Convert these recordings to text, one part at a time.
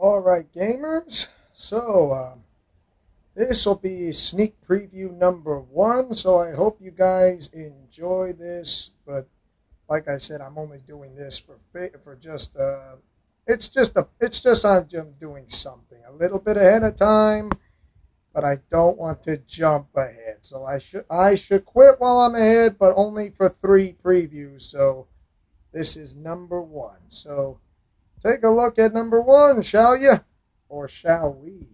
Alright gamers, so this will be sneak preview number 1, so I hope you guys enjoy this, but like I said, I'm only doing this for just it's just I'm doing something a little bit ahead of time, but I don't want to jump ahead. So I should quit while I'm ahead, but only for 3 previews. So this is number 1. So take a look at number 1, shall you? Or shall we?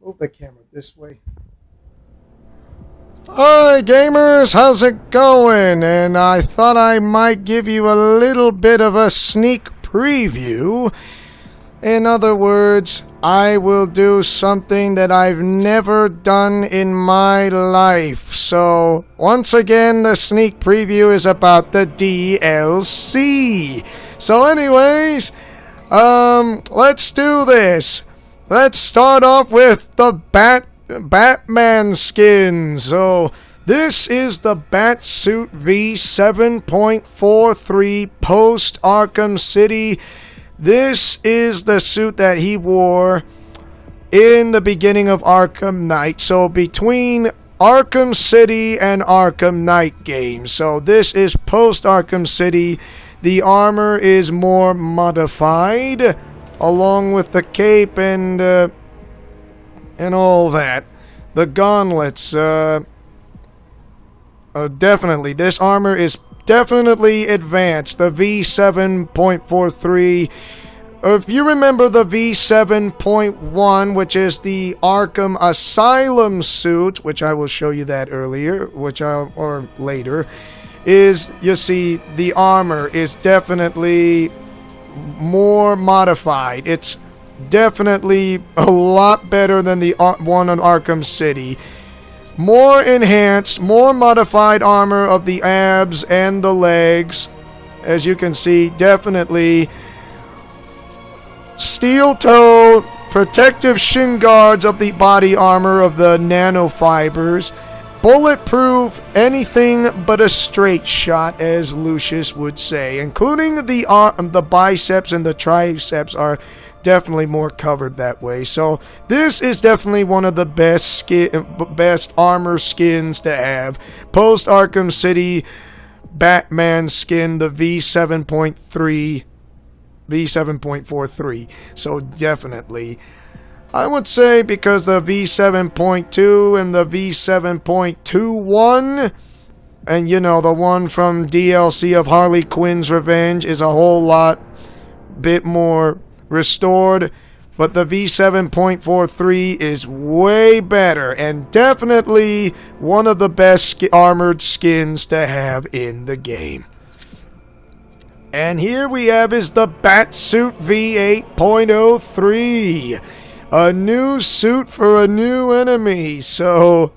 Move the camera this way. Hi gamers, how's it going? And I thought I might give you a little bit of a sneak preview. In other words, I will do something that I've never done in my life. So, once again, the sneak preview is about the DLC. So anyways, let's do this. Let's start off with the Batman skin. So this is the Batsuit V7.43 post Arkham City. This is the suit that he wore in the beginning of Arkham Knight. So between Arkham City and Arkham Knight games. So this is post Arkham City. The armor is more modified, along with the cape and all that. The gauntlets, definitely. This armor is definitely advanced. The V7.43. If you remember the V7.1, which is the Arkham Asylum suit, which I will show you that earlier, or later, is, you see, the armor is definitely more modified. It's definitely a lot better than the one on Arkham City. More enhanced, more modified armor of the abs and the legs. As you can see, definitely steel-toe protective shin guards of the body armor of the nanofibers. Bulletproof, anything but a straight shot, as Lucius would say. Including the biceps and the triceps are definitely more covered that way. So this is definitely one of the best armor skins to have. Post Arkham City Batman skin, the V7.43. So definitely, I would say, because the V7.2 and the V7.21, and you know, the one from DLC of Harley Quinn's Revenge is a whole lot bit more restored, but the V7.43 is way better and definitely one of the best armored skins to have in the game. And here we have is the Batsuit V8.03. A new suit for a new enemy. So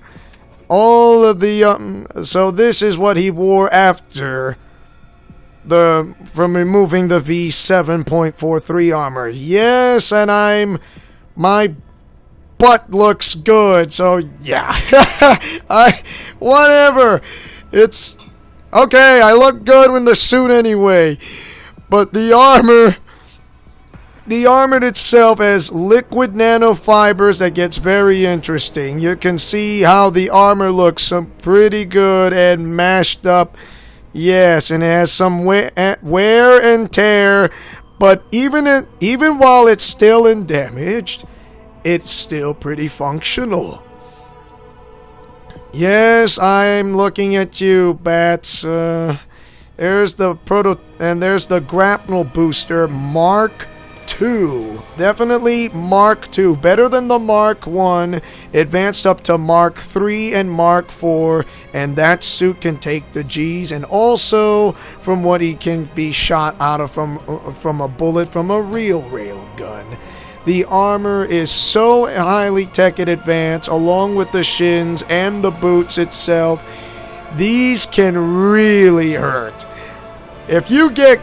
all of the so this is what he wore after from removing the V7.43 armor. Yes, and my butt looks good. So yeah. Whatever. It's okay, I look good in the suit anyway. But the armor itself has liquid nanofibers that gets very interesting. You can see how the armor looks pretty good and mashed up. Yes, and it has some wear and tear, but even while it's still damaged, it's still pretty functional. Yes, I'm looking at you, Bats. There's the grapnel booster Mark II. Definitely Mark II. Better than the Mark I. Advanced up to Mark III and Mark IV. And that suit can take the G's. And also, from what he can be shot out of from a bullet from a real railgun. The armor is so highly tech and advanced, along with the shins and the boots itself. These can really hurt. If you get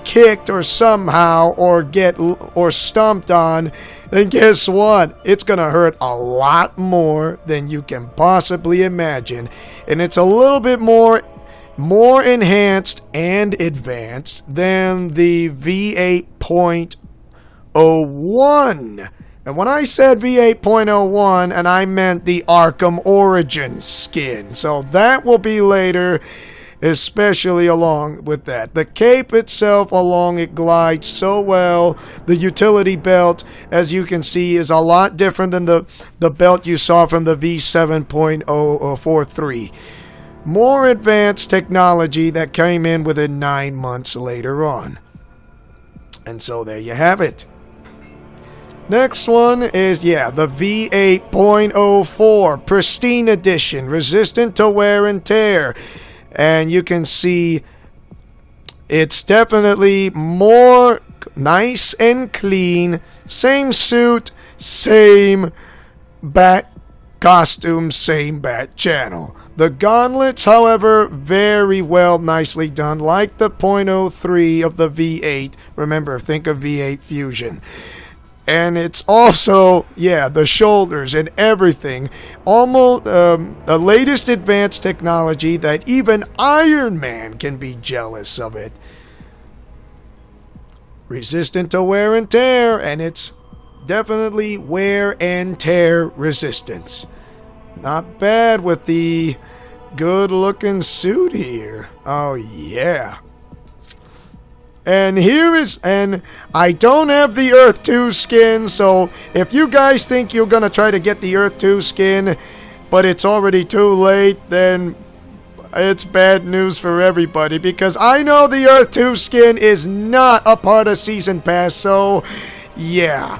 kicked or somehow or stomped on, then guess what? It's gonna hurt a lot more than you can possibly imagine. And it's a little bit more more enhanced and advanced than the V8.01. And when I said V8.01, and I meant the Arkham Origins skin. So that will be later, especially along with that. The cape itself, it glides so well. The utility belt, as you can see, is a lot different than the belt you saw from the V7.043. More advanced technology that came in within 9 months later on. And so there you have it. Next one is, the V8.04 Pristine Edition, resistant to wear and tear. And you can see it's definitely more nice and clean. Same suit, same bat costume, same bat channel. The gauntlets, however, very well, nicely done, like the .03 of the V8. Remember, think of V8 Fusion. And it's also, the shoulders and everything. Almost the latest advanced technology that even Iron Man can be jealous of it. Resistant to wear and tear, and it's definitely wear and tear resistance. Not bad with the good looking suit here. Oh yeah. And I don't have the Earth 2 skin, so if you guys think you're gonna try to get the Earth 2 skin, but it's already too late, then it's bad news for everybody, because I know the Earth 2 skin is not a part of Season Pass, so yeah,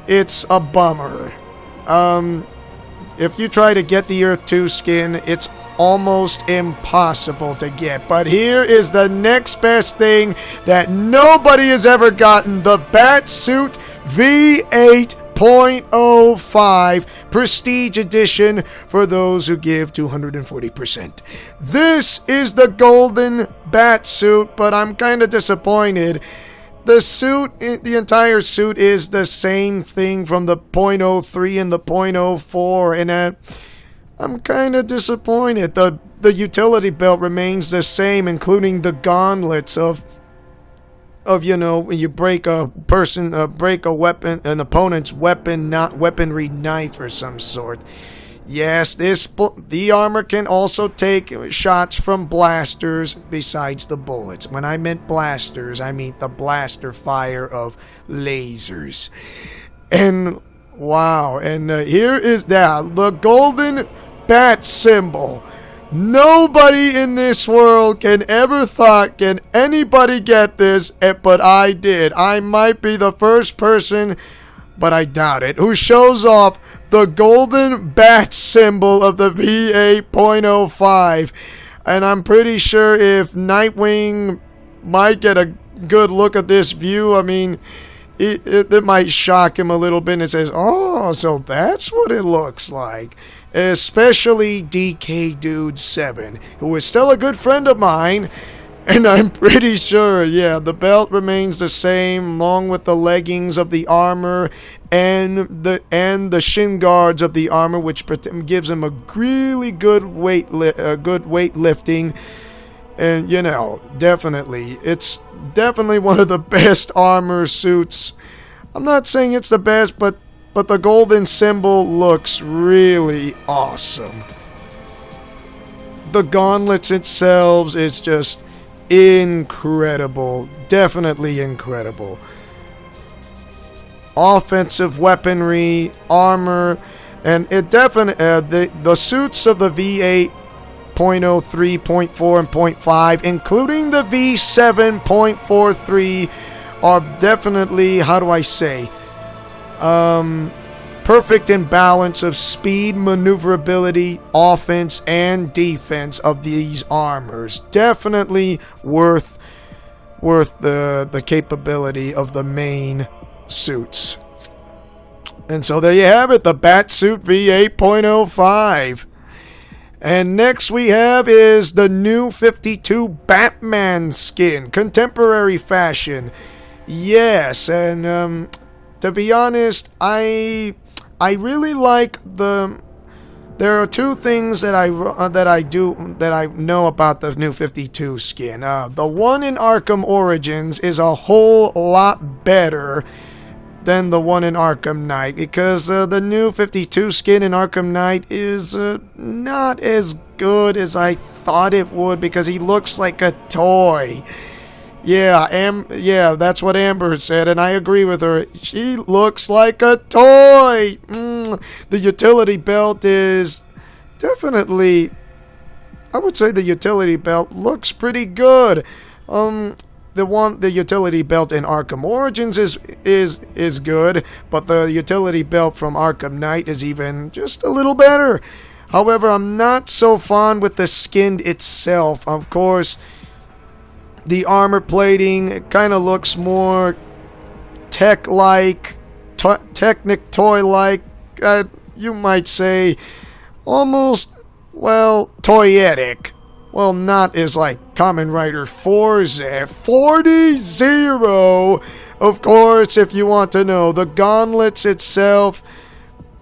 it's a bummer. If you try to get the Earth 2 skin, it's almost impossible to get. But here is the next best thing that nobody has ever gotten: the Batsuit V8.05 Prestige Edition for those who give 240%. This is the golden Batsuit, but I'm kind of disappointed. The suit, the entire suit is the same thing from the .03 and the .04, and I'm kind of disappointed. The utility belt remains the same, including the gauntlets of when you break a weapon, an opponent's weapon, not weaponry knife or some sort. Yes, the armor can also take shots from blasters besides the bullets. When I meant blasters, I mean the blaster fire of lasers. And wow, and here is the golden bat symbol. Nobody in this world can ever thought, can anybody get this, but I did. I might be the first person, but I doubt it, who shows off the golden bat symbol of the V8.05. And I'm pretty sure if Nightwing might get a good look at this view, I mean, it might shock him a little bit, and says, oh, so that's what it looks like. Especially DK Dude 7, who is still a good friend of mine, and I'm pretty sure, the belt remains the same, along with the leggings of the armor and the shin guards of the armor, which gives him a really good weightlifting. And definitely, it's definitely one of the best armor suits. I'm not saying it's the best, but the golden symbol looks really awesome. The gauntlets itself is just incredible. Definitely incredible. Offensive weaponry, armor, and it definitely the suits of the V8.03, .4, and .5, including the V7.43, are definitely, how do I say, perfect in balance of speed, maneuverability, offense, and defense of these armors. Definitely worth the capability of the main suits. And so there you have it, the Batsuit V8.05. And next we have is the new 52 Batman skin, contemporary fashion. Yes, and to be honest, I really like the there are two things that I know about the new 52 skin. The one in Arkham Origins is a whole lot better than the one in Arkham Knight, because the new 52 skin in Arkham Knight is not as good as I thought it would, because he looks like a toy. Yeah, that's what Amber said, and I agree with her. She looks like a toy. The utility belt is definitely, I would say the utility belt looks pretty good. The utility belt in Arkham Origins is good, but the utility belt from Arkham Knight is even just a little better. However, I'm not so fond with the skin itself. Of course, the armor plating kind of looks more tech-like, Technic toy-like, you might say, almost, well, toyetic. Well, not as like Kamen Rider Forza 40-0. Of course, if you want to know, the gauntlets itself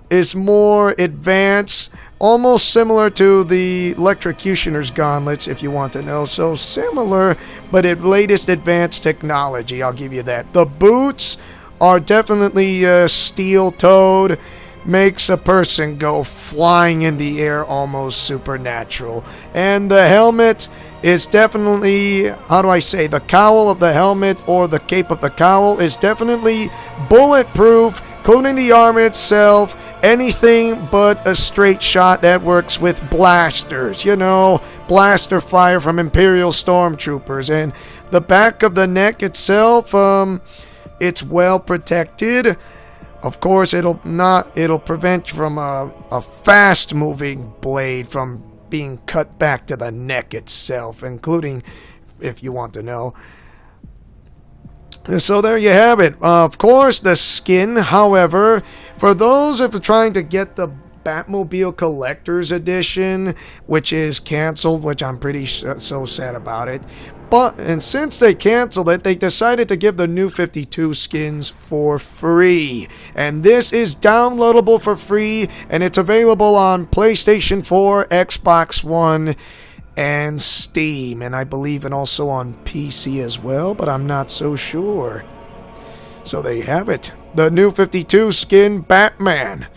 is more advanced, almost similar to the Electrocutioner's gauntlets, if you want to know. So similar, but at latest advanced technology, I'll give you that. The boots are definitely steel-toed. Makes a person go flying in the air, almost supernatural. And the helmet is definitely, how do I say, the cowl of the helmet or the cape of the cowl is definitely bulletproof, including the armor itself. Anything but a straight shot that works with blasters, you know, blaster fire from Imperial Stormtroopers. And the back of the neck itself, it's well protected. Of course, it'll prevent from a fast-moving blade from being cut back to the neck itself, including, if you want to know. So there you have it. Of course, the skin, however, for those if you're trying to get the Batmobile Collector's Edition, which is canceled, which I'm pretty so sad about it. And since they canceled it, they decided to give the new 52 skins for free. And this is downloadable for free, and it's available on PlayStation 4, Xbox One, and Steam. And I believe and also on PC as well, but I'm not so sure. So there you have it. The new 52 skin Batman.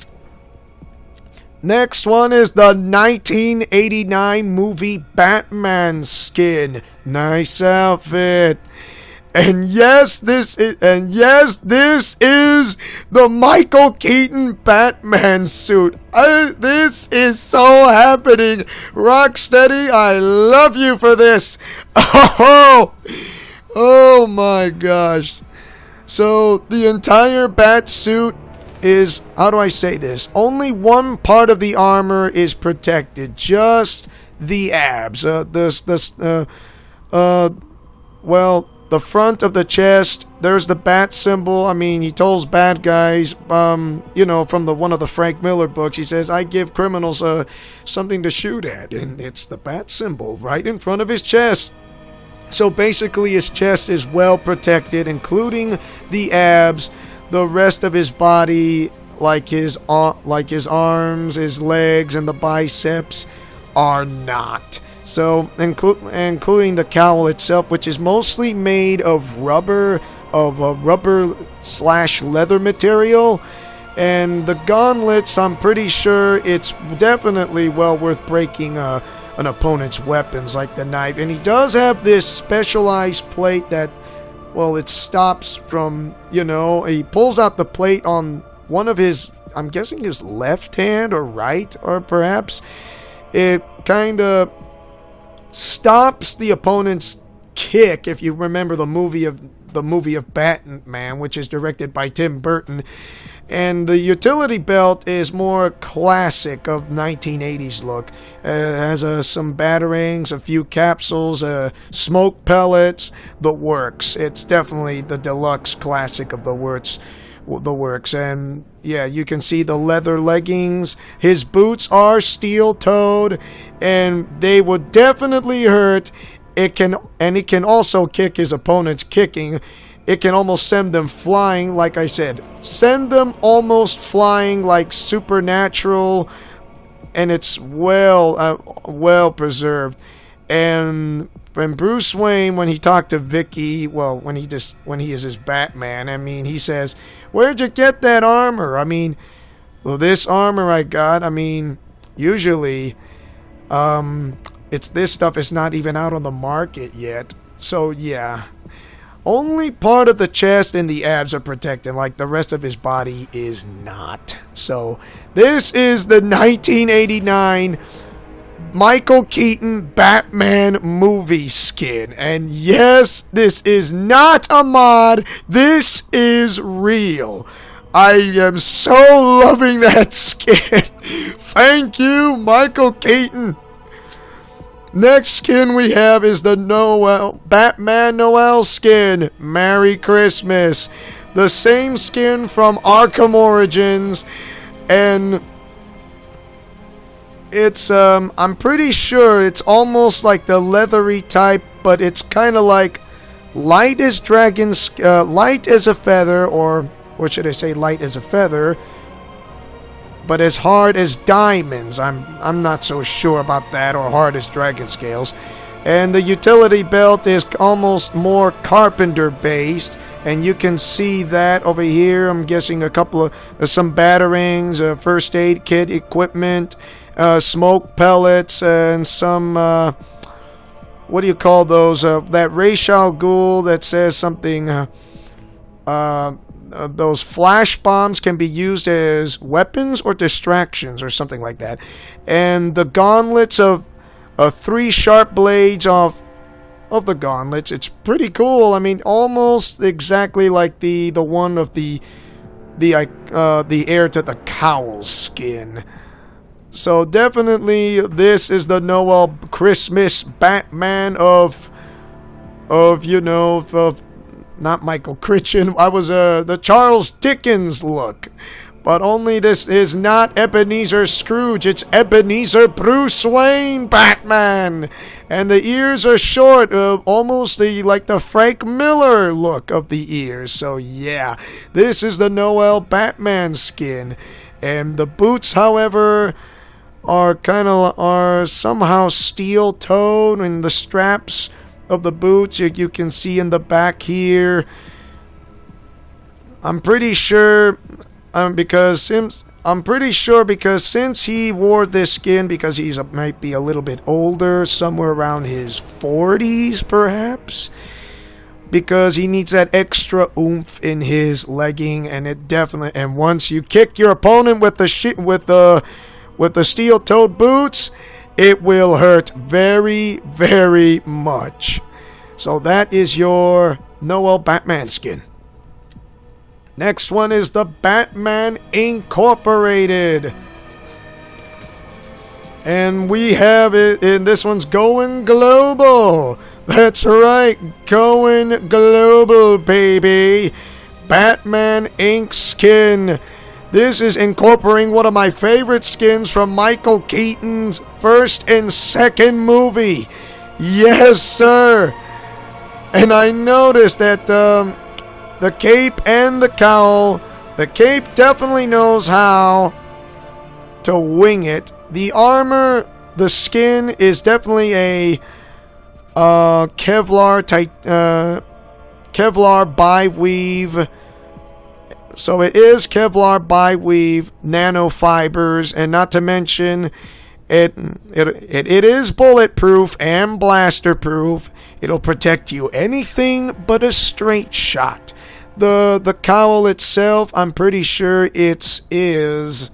Next one is the 1989 movie Batman skin. Nice outfit. And yes, this is the Michael Keaton Batman suit. This is so happening. Rocksteady, I love you for this. Oh my gosh. So the entire bat suit is, how do I say this? Only one part of the armor is protected, just the abs. Well, the front of the chest, there's the bat symbol. I mean, he tells bad guys, you know, from one of the Frank Miller books, he says, I give criminals something to shoot at, and it's the bat symbol right in front of his chest. So basically, his chest is well protected, including the abs. The rest of his body, like his arms, his legs, and the biceps, are not. So, including the cowl itself, which is mostly made of rubber, /leather material. And the gauntlets, I'm pretty sure it's definitely well worth breaking an opponent's weapons, like the knife. And he does have this specialized plate that, well, it stops from, you know, he pulls out the plate on one of his, I'm guessing his left hand or right, or perhaps it kind of stops the opponent's kick. If you remember the movie of Batman, which is directed by Tim Burton. And the utility belt is more classic of 1980s look. It has some batarangs, a few capsules, smoke pellets, the works. It's definitely the deluxe classic of the works. And yeah, you can see the leather leggings. His boots are steel-toed, and they would definitely hurt. It can also kick his opponents kicking. It can almost send them flying, like I said. Send them almost flying like supernatural and it's well preserved. And when Bruce Wayne, when he talked to Vicky, well, when he is his Batman, I mean, he says, "Where'd you get that armor?" I mean, well, this armor I got, I mean, usually, this stuff is not even out on the market yet. So yeah, only part of the chest and the abs are protected, like the rest of his body is not. So this is the 1989 Michael Keaton Batman movie skin. And yes, this is not a mod. This is real. I am so loving that skin. Thank you, Michael Keaton. Next skin we have is the Batman Noel skin. Merry Christmas. The same skin from Arkham Origins, and it's I'm pretty sure it's almost like the leathery type, but it's kind of like light as light as a feather, or should I say light as a feather, but as hard as diamonds. I'm not so sure about that, or hard as dragon scales. And the utility belt is almost more carpenter based, and you can see that over here. I'm guessing a couple of some batarangs, first aid kit equipment, smoke pellets, and some what do you call those? That Ra's al Ghul that says something. Those flash bombs can be used as weapons or distractions or something like that. And the gauntlets of 3 sharp blades of the gauntlets. It's pretty cool. I mean, almost exactly like the one of the heir to the cowl skin. So definitely this is the Noel Christmas Batman of not Michael Crichton. I was the Charles Dickens look. But only this is not Ebenezer Scrooge. It's Ebenezer Bruce Wayne Batman. And the ears are short, almost like the Frank Miller look of the ears. So yeah, this is the Noel Batman skin. And the boots, however, are somehow steel-toed, and the straps of the boots you can see in the back here. I'm pretty sure because since he wore this skin, because might be a little bit older, somewhere around his 40s perhaps, because he needs that extra oomph in his legging, and once you kick your opponent with the steel-toed boots, it will hurt very, very much. So that is your Noel Batman skin. Next one is the Batman Incorporated. And we have it, and this one's going global. That's right, going global, baby. Batman Inc. skin. This is incorporating one of my favorite skins from Michael Keaton's first and second movie. Yes, sir. And I noticed that the cape and the cowl, the cape definitely knows how to wing it. The armor, the skin is definitely a Kevlar bi-weave. So it is Kevlar bi-weave nanofibers, and not to mention it is bulletproof and blaster proof. It'll protect you anything but a straight shot. The cowl itself, I'm pretty sure it is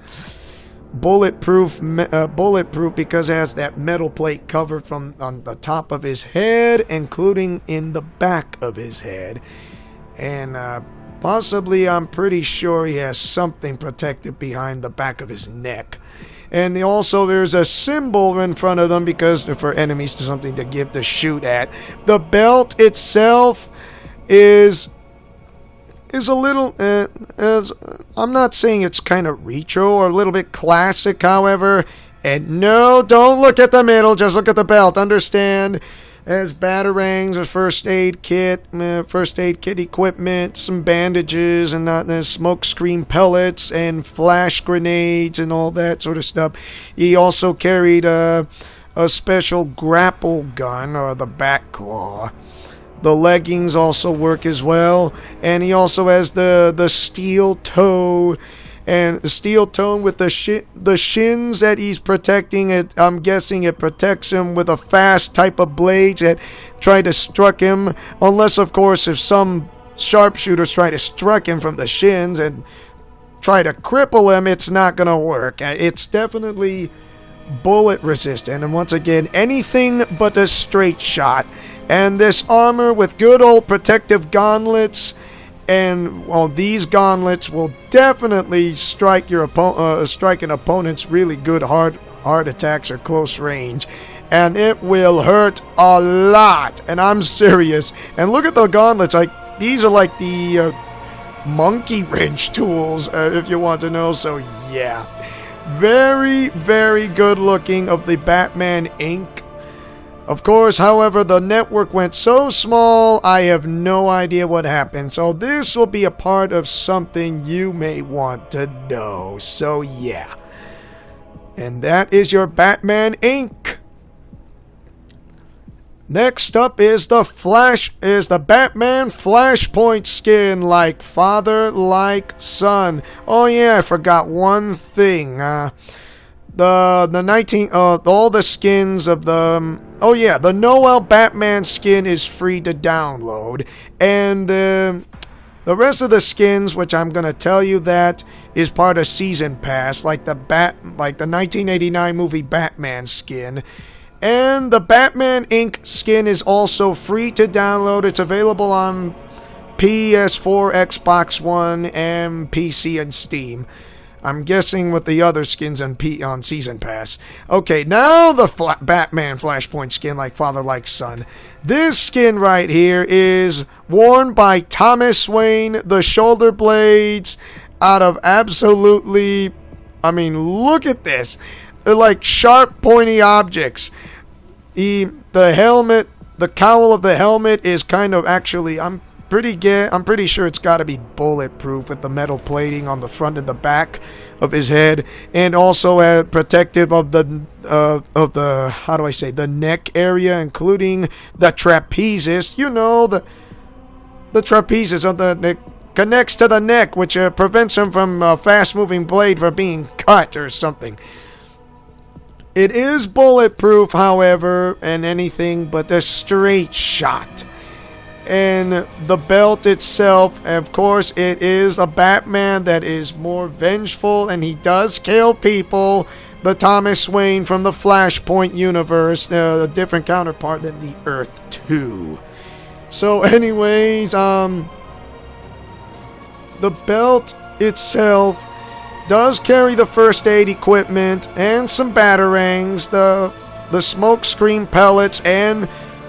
bulletproof because it has that metal plate covered on the top of his head, including in the back of his head, and possibly, I'm pretty sure he has something protected behind the back of his neck. And also, there's a symbol in front of them because for enemies to something to shoot at. The belt itself is a little. I'm not saying it's kind of retro or a little bit classic, however. And no, don't look at the middle. Just look at the belt. Understand? Has batarangs, a first aid kit equipment, some bandages, and smoke screen pellets and flash grenades and all that sort of stuff. He also carried a special grapple gun, or the back claw. The leggings also work as well, and he also has the steel toe, and the steel toe with the shins that he's protecting. I'm guessing it protects him with a fast type of blades that try to struck him, unless of course if some sharpshooters try to struck him from the shins and try to cripple him, it's not gonna work. It's definitely bullet resistant, and once again, anything but a straight shot. And this armor with good old protective gauntlets, and well, these gauntlets will definitely strike an opponent's really good hard attacks or close range, and it will hurt a lot. And I'm serious. And look at the gauntlets, like these are like the monkey wrench tools, if you want to know. So yeah, very, very good looking of the Batman Inc. Of course, however, the network went so small, I have no idea what happened. So this will be a part of something you may want to know. So yeah. And that is your Batman Inc. Next up is the Batman Flashpoint skin, like father, like son. Oh yeah, I forgot one thing. All the skins of the the Noel Batman skin is free to download, and the rest of the skins, which I'm gonna tell you, that is part of Season Pass, like the 1989 movie Batman skin. And the Batman Inc. skin is also free to download. It's available on PS4, Xbox One, and PC and Steam. I'm guessing with the other skins on Season Pass. Okay, now the Batman Flashpoint skin, like father, like son. This skin right here is worn by Thomas Wayne. The shoulder blades out of absolutely... I mean, look at this. They're like sharp, pointy objects. The helmet, the cowl of the helmet is kind of actually... I'm pretty sure it's got to be bulletproof with the metal plating on the front and the back of his head, and also protective of the how do I say, the neck area, including the trapezius. You know, the trapezius of the neck connects to the neck, which prevents him from a fast-moving blade from being cut or something. It is bulletproof, however, and anything but a straight shot. And the belt itself, of course, it is a Batman that is more vengeful, and he does kill people. The Thomas Wayne from the Flashpoint universe, a different counterpart than the Earth 2. So anyways, the belt itself does carry the first aid equipment and some batarangs, the smoke screen pellets, and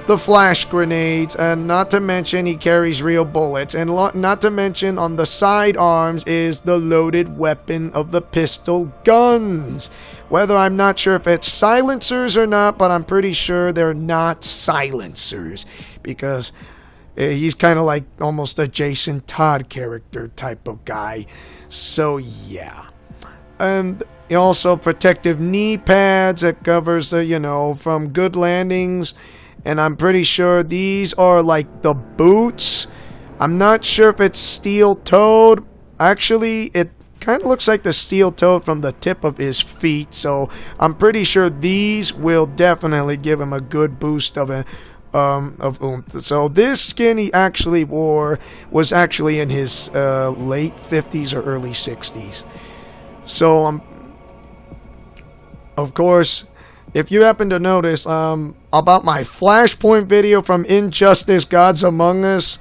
the flash grenades, and not to mention he carries real bullets, and not to mention on the side arms is the loaded weapon of the pistol guns. Whether I'm not sure if it's silencers or not, but I'm pretty sure they're not silencers, because he's kind of like almost a Jason Todd character type of guy. So yeah. And also protective knee pads that covers the, from good landings. And I'm pretty sure these are like the boots. I'm not sure if it's steel-toed. Actually, it kind of looks like the steel-toed from the tip of his feet. So I'm pretty sure these will definitely give him a good boost of oomph. So this skin he actually wore was actually in his late 50s or early 60s. So of course, if you happen to notice about my Flashpoint video from Injustice Gods Among Us,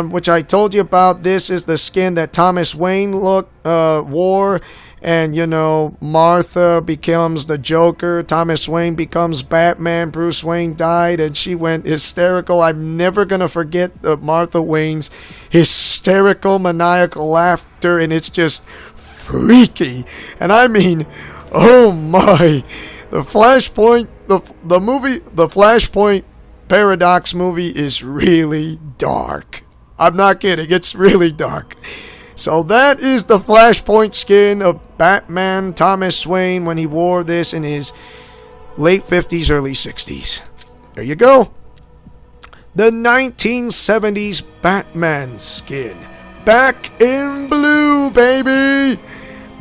which I told you about, this is the skin that Thomas Wayne wore. And, Martha becomes the Joker, Thomas Wayne becomes Batman, Bruce Wayne died, and she went hysterical. I'm never going to forget Martha Wayne's hysterical, maniacal laughter, and it's just freaky. And I mean, oh my... The Flashpoint, the movie, the Flashpoint Paradox movie is really dark. I'm not kidding, it's really dark. So that is the Flashpoint skin of Batman Thomas Wayne when he wore this in his late 50s, early 60s. There you go. The 1970s Batman skin. Back in blue, baby!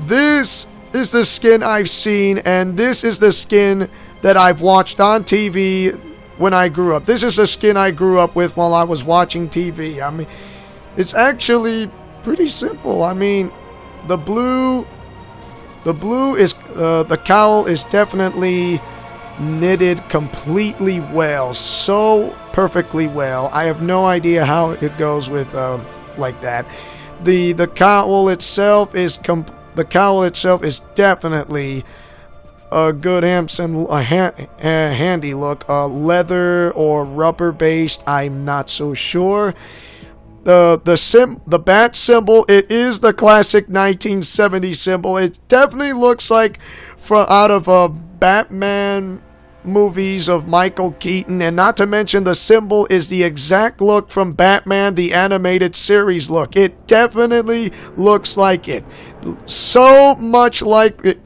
This is the skin I've seen, and this is the skin that I've watched on TV when I grew up. This is the skin I grew up with while I was watching TV. I mean, it's actually pretty simple. I mean, the blue is, the cowl is definitely knitted completely well. So perfectly well. I have no idea how it goes with, like that. The cowl itself is definitely a good handy look. Leather or rubber based, I'm not so sure. The bat symbol, it is the classic 1970s symbol. It definitely looks like out of Batman movies of Michael Keaton, and not to mention the symbol is the exact look from Batman the Animated Series look. It definitely looks like it. So much like it.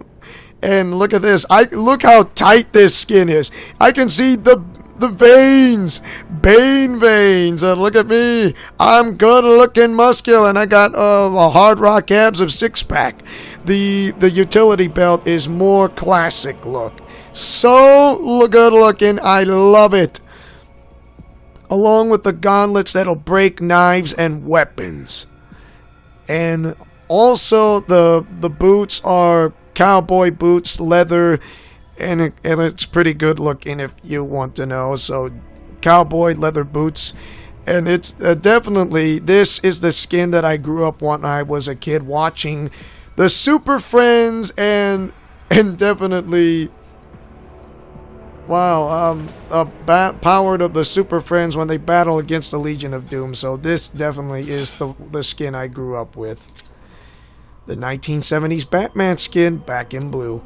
And look at this. Look how tight this skin is. I can see the veins. Bane veins. Look at me. I'm good looking muscular, and I got a hard rock abs of six-pack. The utility belt is more classic look. So good looking. I love it. Along with the gauntlets that'll break knives and weapons. And also the boots are cowboy boots, leather, and it's pretty good looking if you want to know. So cowboy leather boots, and it's definitely, this is the skin that I grew up when I was a kid watching the Super Friends, and definitely, wow, powered of the Super Friends when they battle against the Legion of Doom. So this definitely is the skin I grew up with. The 1970s Batman skin, back in blue.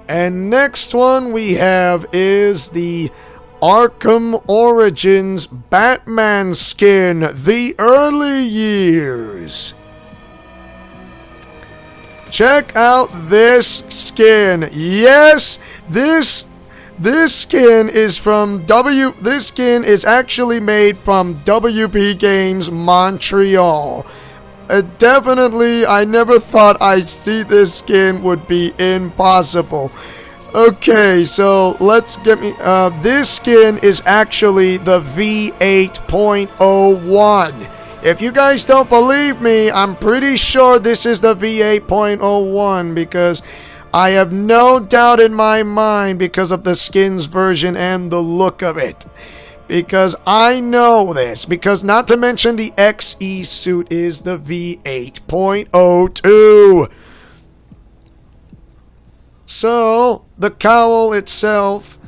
And next one we have is the Arkham Origins Batman skin, the early years. Check out this skin. Yes, this skin is from this skin is actually made from WP Games Montreal. Definitely, I never thought I'd see this skin would be impossible. Okay, so let's get me. This skin is actually the V8.01. If you guys don't believe me, I'm pretty sure this is the V8.01 because I have no doubt in my mind because of the skin's version and the look of it. Because I know this. Because not to mention the XE suit is the V8.02. So the cowl itself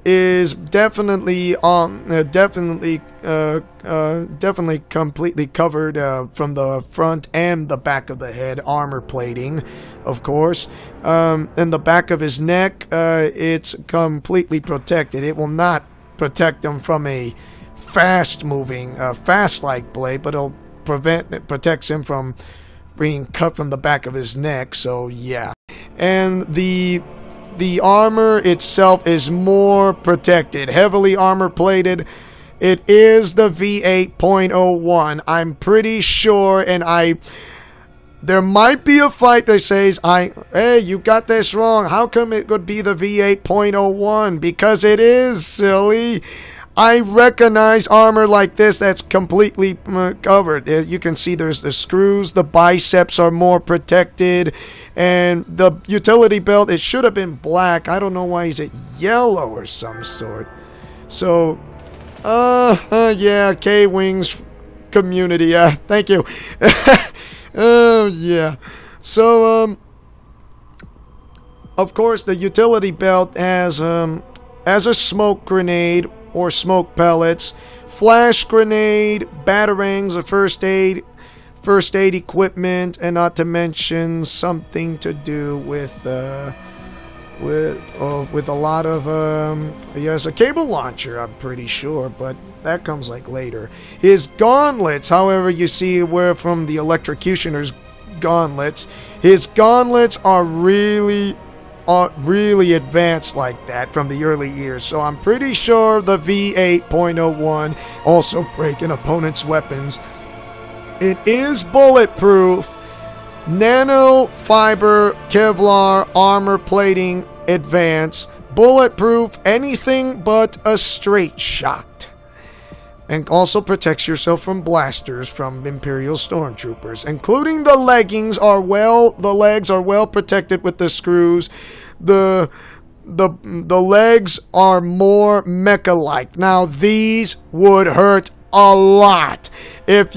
is definitely definitely completely covered from the front and the back of the head. Armor plating, of course. And the back of his neck, it's completely protected. It will not protect him from a fast-moving, fast-like blade, but it protects him from being cut from the back of his neck. So yeah, and the armor itself is more protected, heavily armor-plated. It is the V8.01. I'm pretty sure, and there might be a fight that says, hey, you got this wrong. How come it would be the V8.01? Because it is, silly. I recognize armor like this that's completely covered. You can see there's the screws. The biceps are more protected. And the utility belt, it should have been black. I don't know why is it yellow or some sort. So, yeah, K-Wings community. Thank you. Oh, yeah. So, of course, the utility belt has a smoke grenade or smoke pellets, flash grenade, batarangs, a first aid equipment, and not to mention something to do with with a lot of he has a cable launcher, I'm pretty sure, but that comes like later. His gauntlets, however, you see where from the electrocutioner's gauntlets, his gauntlets are really advanced like that from the early years. So I'm pretty sure the V8.01 also break an opponent's weapons. It is bulletproof, nanofiber Kevlar armor plating advance, bulletproof, anything but a straight shot, and also protects yourself from blasters from Imperial stormtroopers, including the leggings are the legs are well protected with the screws. The legs are more mecha-like. Now these would hurt a lot. If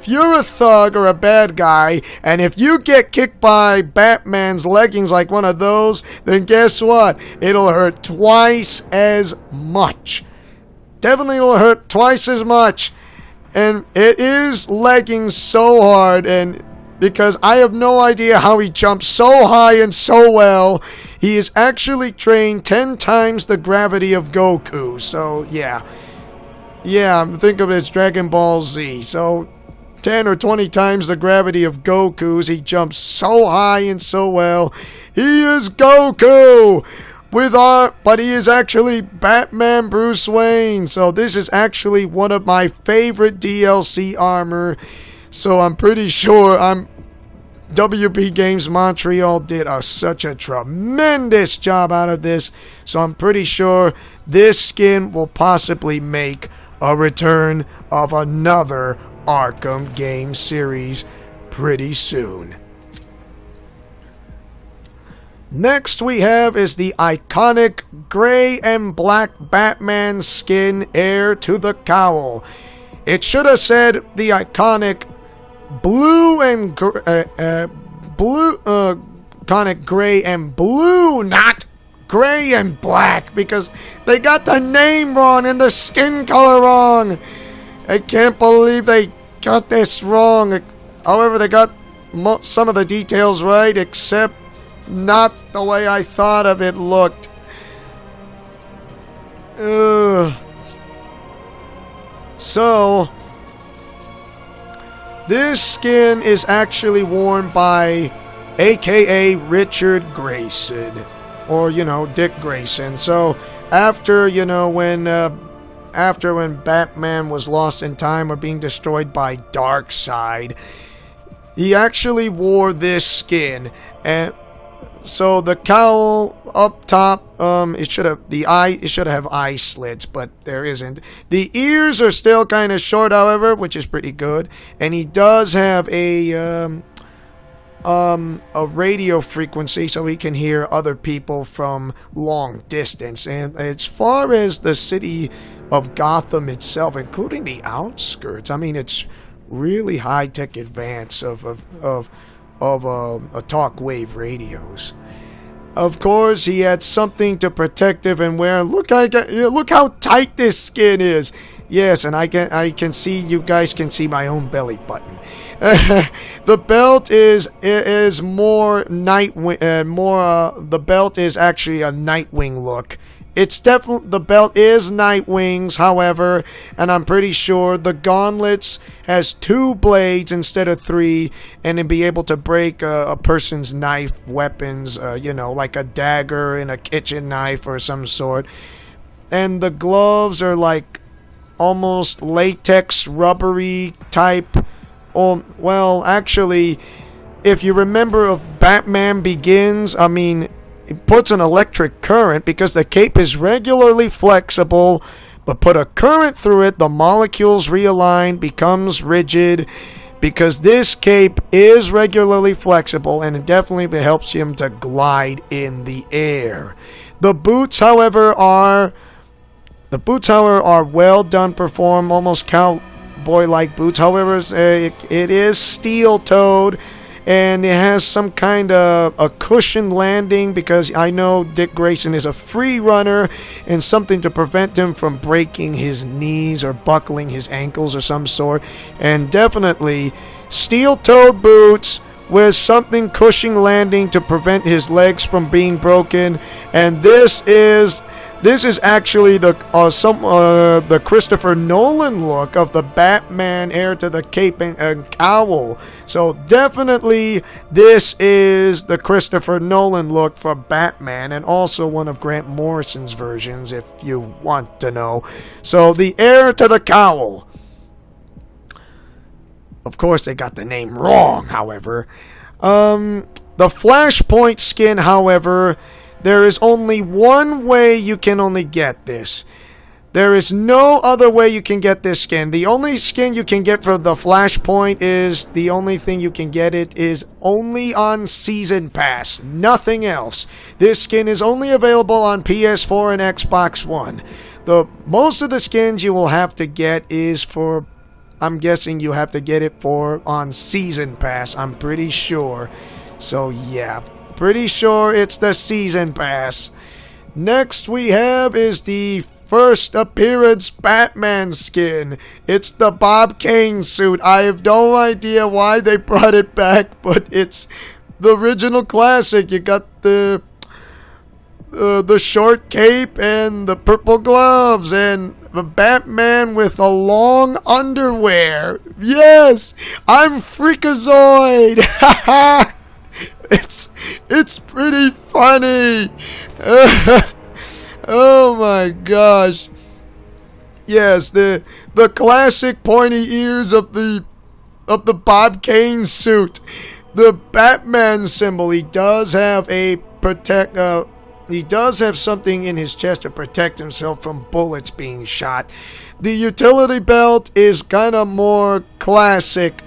you're a thug or a bad guy, and if you get kicked by Batman's leggings like one of those, then guess what? It'll hurt twice as much. Definitely will hurt twice as much. And it is leggings so hard, and because I have no idea how he jumps so high and so well. He is actually trained 10 times the gravity of Goku. So yeah, think of it as Dragon Ball Z. So 10 or 20 times the gravity of Goku's. He jumps so high and so well. He is Goku! But he is actually Batman Bruce Wayne. So this is actually one of my favorite DLC armor. So I'm pretty sure WB Games Montreal did such a tremendous job out of this. So I'm pretty sure this skin will possibly make a return of another Arkham game series pretty soon. Next we have is the iconic gray and black Batman skin heir to the cowl. It should have said the iconic iconic gray and blue, not gray and black, because they got the name wrong and the skin color wrong. I can't believe they got this wrong. However, they got some of the details right, except not the way I thought of it looked. So this skin is actually worn by AKA Richard Grayson, or Dick Grayson. So after when Batman was lost in time or being destroyed by Darkseid, he actually wore this skin. And so the cowl up top, it should have eye slits, but there isn't. The ears are still kind of short, however, which is pretty good. And he does have a radio frequency, so he can hear other people from long distance. And as far as the city of Gotham itself, including the outskirts, I mean, it's really high-tech advance of talk wave radios. Of course, he had something to protect him and wear. Look how tight this skin is. Yes, and I can see, you guys can see my own belly button. The belt is more Nightwing. The belt is actually a Nightwing look. It's definitely, the belt is Nightwing's, however, and I'm pretty sure the gauntlets has 2 blades instead of 3, and to be able to break a person's knife weapons, like a dagger and a kitchen knife or some sort. And the gloves are like almost latex, rubbery type. Well, actually, if you remember of Batman Begins, I mean, it puts an electric current because the cape is regularly flexible, but put a current through it, the molecules realign, becomes rigid, because this cape is regularly flexible, and it definitely helps him to glide in the air. The boots, however, are well done, perform almost cowboy-like boots. However, it is steel-toed, and it has some kind of a cushioned landing, because I know Dick Grayson is a free runner, and something to prevent him from breaking his knees or buckling his ankles or some sort. And definitely steel-toed boots with something cushioning landing to prevent his legs from being broken. And this is actually the Christopher Nolan look of the Batman heir to the cape and cowl. So definitely this is the Christopher Nolan look for Batman, and also one of Grant Morrison's versions if you want to know. So the heir to the cowl. Of course they got the name wrong, however. The Flashpoint skin, however, there is only one way you can only get this. There is no other way you can get this skin. The only skin you can get for the Flashpoint is, the only thing you can get it is only on Season Pass. Nothing else. This skin is only available on PS4 and Xbox One. Most of the skins you will have to get is for, I'm guessing you have to get it for on Season Pass. I'm pretty sure. So yeah. Pretty sure it's the Season Pass. Next we have is the first appearance Batman skin. It's the Bob Kane suit. I have no idea why they brought it back, but it's the original classic. You got the short cape and the purple gloves and the Batman with the long underwear. Yes, I'm Freakazoid. Haha. It's pretty funny. Oh my gosh. Yes, the classic pointy ears of the Bob Kane suit. The Batman symbol. He does have he does have something in his chest to protect himself from bullets being shot. The utility belt is kind of more classic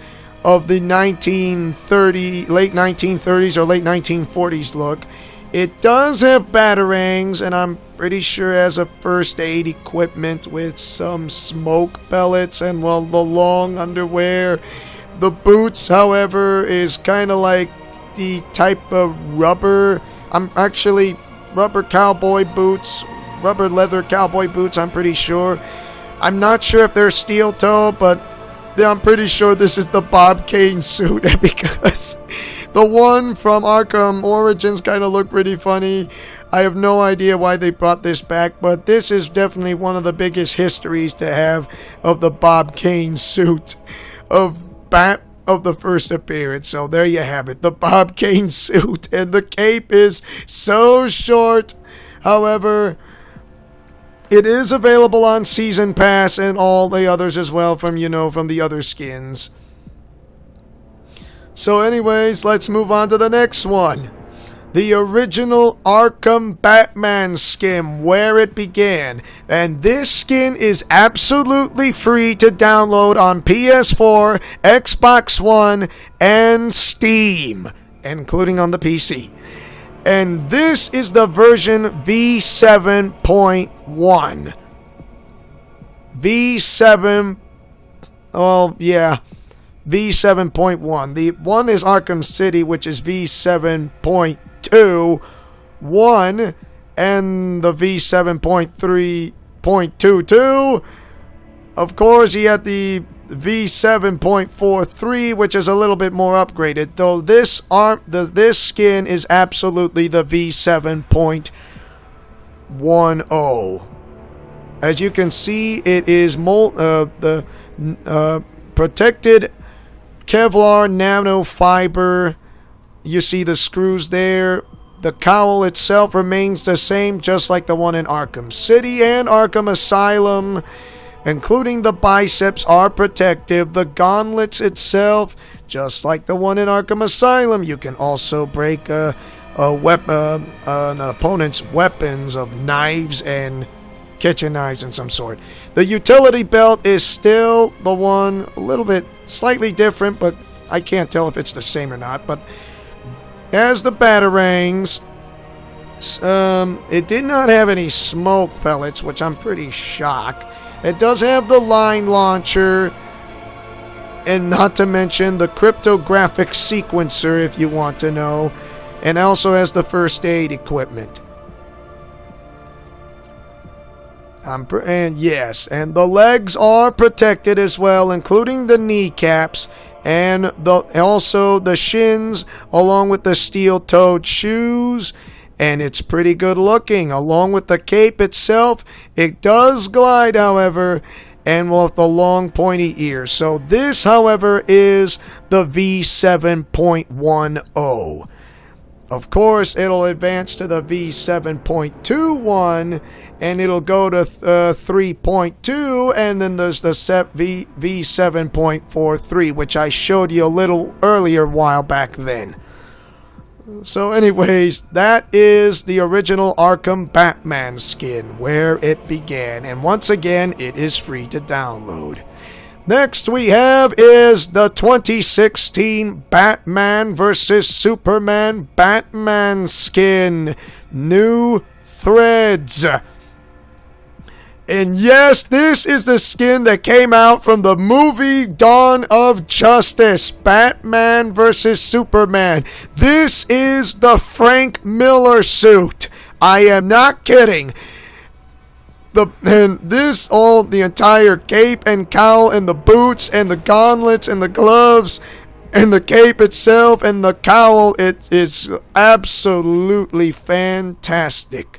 of the late 1930s or late 1940s look. It does have batarangs, and I'm pretty sure has a first aid equipment with some smoke pellets and, well, the long underwear. The boots, however, is kind of like the type of rubber, rubber cowboy boots, rubber leather cowboy boots, I'm pretty sure. I'm not sure if they're steel toe, but I'm pretty sure this is the Bob Kane suit, because the one from Arkham Origins kind of looked pretty funny. I have no idea why they brought this back, but this is definitely one of the biggest histories to have of the Bob Kane suit of the first appearance. So there you have it, the Bob Kane suit, and the cape is so short. However, it is available on Season Pass and all the others as well from the other skins. So anyways, let's move on to the next one. The original Arkham Batman skin, where it began. And this skin is absolutely free to download on PS4, Xbox One, and Steam, including on the PC. And this is the version V7.1. V7.1. The one is Arkham City, which is V7.2.1, and the V7.3.22. Of course, you had the V7.43, which is a little bit more upgraded, though this skin is absolutely the V7.10. As you can see, it is protected Kevlar nanofiber. You see the screws there. The cowl itself remains the same, just like the one in Arkham City and Arkham Asylum. Including the biceps are protective. The gauntlets itself, just like the one in Arkham Asylum, you can also break an opponent's weapons of knives and kitchen knives and some sort. The utility belt is still the one, a little bit slightly different, but I can't tell if it's the same or not. But as the batarangs, it did not have any smoke pellets, which I'm pretty shocked. It does have the line launcher, and not to mention the cryptographic sequencer, if you want to know, and also has the first aid equipment. And yes, and the legs are protected as well, including the kneecaps, and also the shins, along with the steel-toed shoes. And it's pretty good looking. Along with the cape itself, it does glide, however, and with the long pointy ears. So this, however, is the V7.10. Of course, it'll advance to the V7.21, and it'll go to 3.2, and then there's the V7.43, which I showed you a little earlier while back then. So anyways, that is the original Arkham Batman skin, where it began, and once again, it is free to download. Next we have is the 2016 Batman vs. Superman Batman skin. New threads. And yes, this is the skin that came out from the movie Dawn of Justice, Batman vs. Superman. This is the Frank Miller suit. I am not kidding. The entire cape and cowl and the boots and the gauntlets and the gloves and the cape itself and the cowl, it is absolutely fantastic.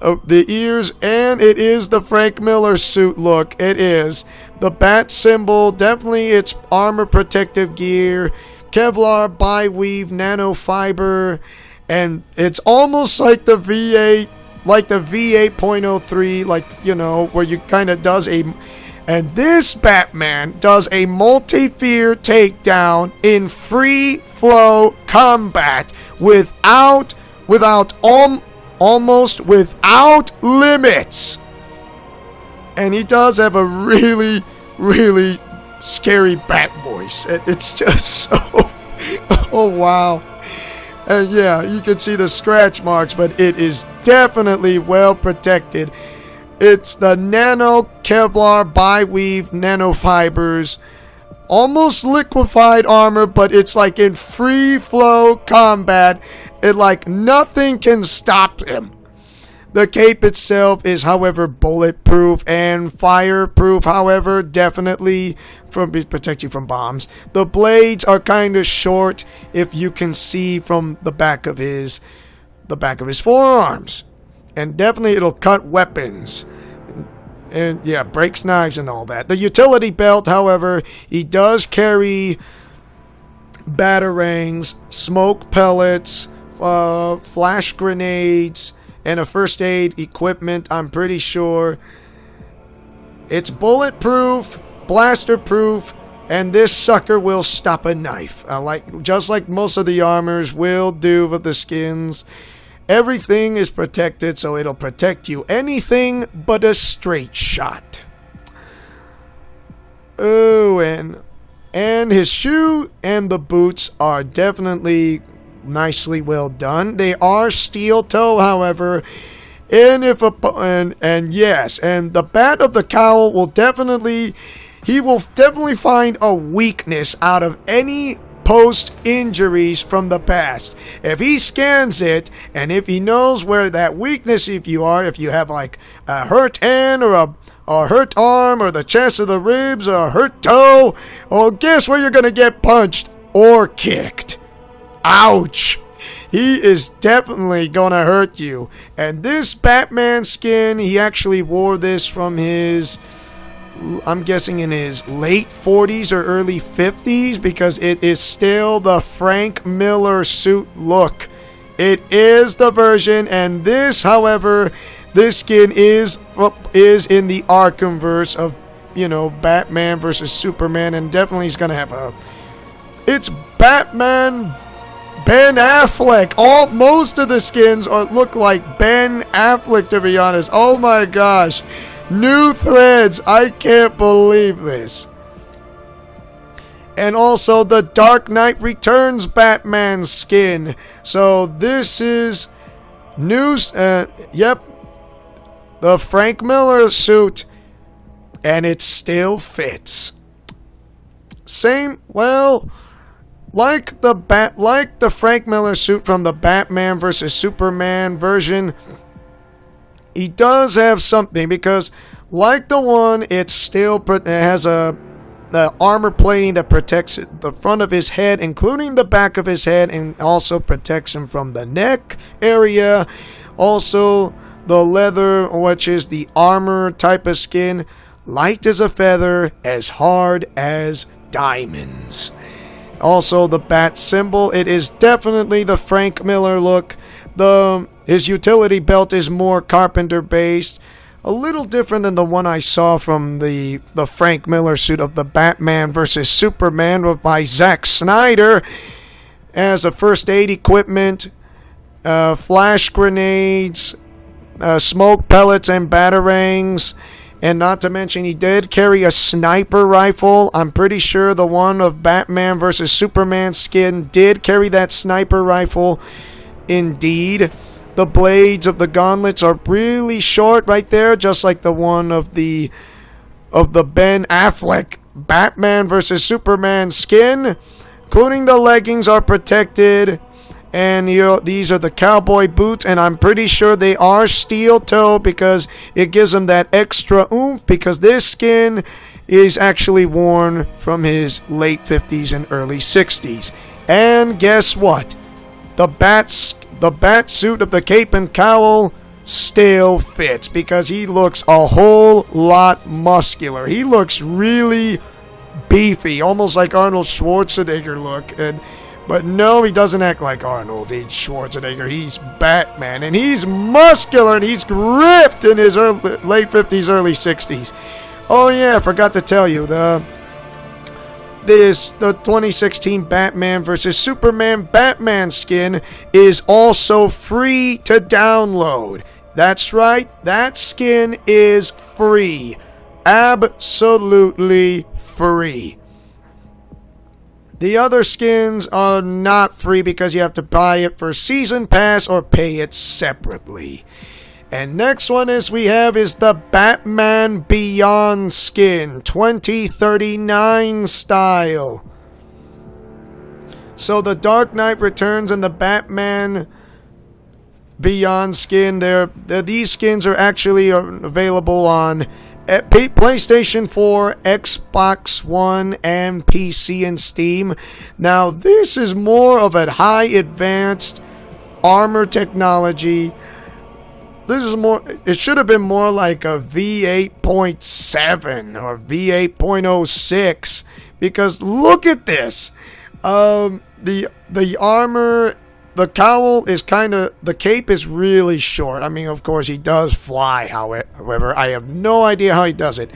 The ears, and it is the Frank Miller suit look. It is the bat symbol, definitely its armor protective gear, Kevlar bi-weave nanofiber, and it's almost like the V8, like the V8.03, like, you know, where you kind of does a, and this Batman does a multi-fear takedown in free flow combat almost without limits. And he does have a really, really scary bat voice. It's just so, oh wow. And yeah, you can see the scratch marks, but it is definitely well protected. It's the nano Kevlar bi-weave nanofibers. Almost liquefied armor, but it's like in free flow combat. It like nothing can stop him. The cape itself is, however, bulletproof and fireproof, however, definitely protect you from bombs. The blades are kind of short, if you can see from the back of his forearms. And definitely it'll cut weapons. And yeah, breaks knives and all that. The utility belt, however, he does carry batarangs, smoke pellets, flash grenades, and a first aid equipment, I'm pretty sure. It's bulletproof, blaster proof, and this sucker will stop a knife. Just like most of the armors will do with the skins. Everything is protected, so it'll protect you anything but a straight shot. Oh, and his shoe and the boots are definitely nicely well done. They are steel toe, however, and yes, and the bat of the cowl will definitely find a weakness out of any post injuries from the past. If he scans it, and if he knows where that weakness, if you have like a hurt hand or a hurt arm or the chest or the ribs or a hurt toe, well, guess where you're gonna get punched or kicked. Ouch! He is definitely gonna hurt you. And this Batman skin, he actually wore this from his, I'm guessing in his late 40s or early 50s, because it is still the Frank Miller suit look. It is the version, and this, however, this skin is in the Arkhamverse of, you know, Batman versus Superman, and definitely he's gonna have it's Batman Ben Affleck. Most of the skins look like Ben Affleck, to be honest. Oh my gosh. New threads. I can't believe this. And also the Dark Knight Returns Batman skin. So this is news. Yep. The Frank Miller suit. And it still fits. Same, well, like the Frank Miller suit from the Batman vs. Superman version, he does have something, because like the one, it has a the armor plating that protects the front of his head, including the back of his head, and also protects him from the neck area. Also, the leather, which is the armor type of skin, light as a feather, as hard as diamonds. Also, the bat symbol, it is definitely the Frank Miller look. His utility belt is more carpenter based, a little different than the one I saw from the Frank Miller suit of the Batman vs. Superman by Zack Snyder. As a first aid equipment, flash grenades, smoke pellets and batarangs. And not to mention, he did carry a sniper rifle. I'm pretty sure the one of Batman vs. Superman skin did carry that sniper rifle. Indeed. The blades of the gauntlets are really short right there, just like the one of the Ben Affleck Batman vs. Superman skin. Including the leggings are protected. And these are the cowboy boots, and I'm pretty sure they are steel toe because it gives them that extra oomph, because this skin is actually worn from his late 50s and early 60s. And guess what? The bat suit of the cape and cowl still fits because he looks a whole lot muscular. He looks really beefy, almost like Arnold Schwarzenegger look. But no, he doesn't act like Arnold Schwarzenegger. He's Batman, and he's muscular, and he's ripped in his late 50s, early 60s. Oh yeah, I forgot to tell you, the 2016 Batman vs. Superman Batman skin is also free to download. That's right, that skin is free. Absolutely free. The other skins are not free because you have to buy it for Season Pass or pay it separately. And next one we have is the Batman Beyond skin, 2039 style. So the Dark Knight Returns and the Batman Beyond skin, these skins are actually available on PlayStation 4, Xbox One, and PC and Steam. Now, this is more of a high advanced armor technology. This is more, it should have been more like a V8.7 or V8.06, because look at this. The armor, the cowl is kind of, the cape is really short. I mean, of course, he does fly, however. I have no idea how he does it.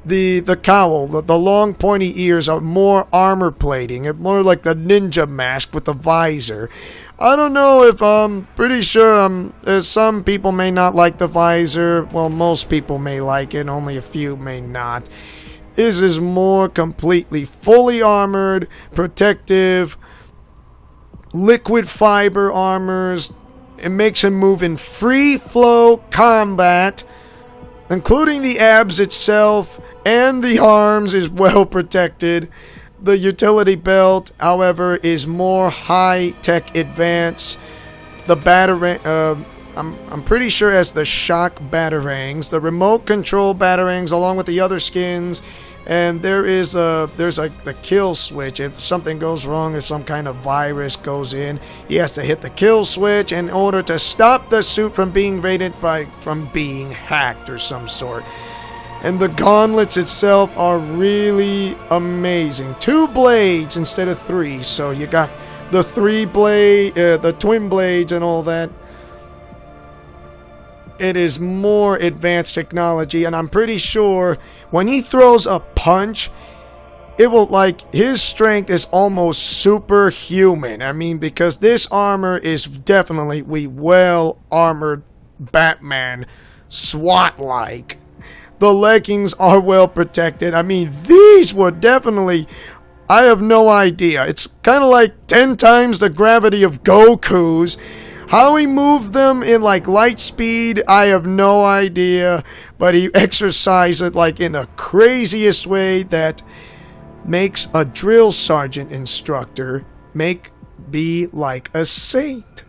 The cowl, the long pointy ears are more armor plating. It's more like the ninja mask with the visor. I don't know if, I'm pretty sure some people may not like the visor. Well, most people may like it, only a few may not. This is more completely fully armored, protective, liquid fiber armors. It makes him move in free flow combat, including the abs itself, and the arms is well protected. The utility belt, however, is more high-tech advanced. The batarang, I'm pretty sure has the shock batarangs, the remote control batarangs, along with the other skins. And there's like the kill switch. If something goes wrong, if some kind of virus goes in, he has to hit the kill switch in order to stop the suit from being from being hacked or some sort. And the gauntlets itself are really amazing. 2 blades instead of 3, so you got the 3 blade, the twin blades and all that. It is more advanced technology, and I'm pretty sure when he throws a punch, it will, like, his strength is almost superhuman. I mean, because this armor is definitely well armored Batman SWAT-like. The leggings are well protected. I mean, these were definitely, I have no idea. It's kind of like 10 times the gravity of Goku's. How he moved them in like light speed, I have no idea. But he exercised it like in the craziest way that makes a drill sergeant instructor be like a saint.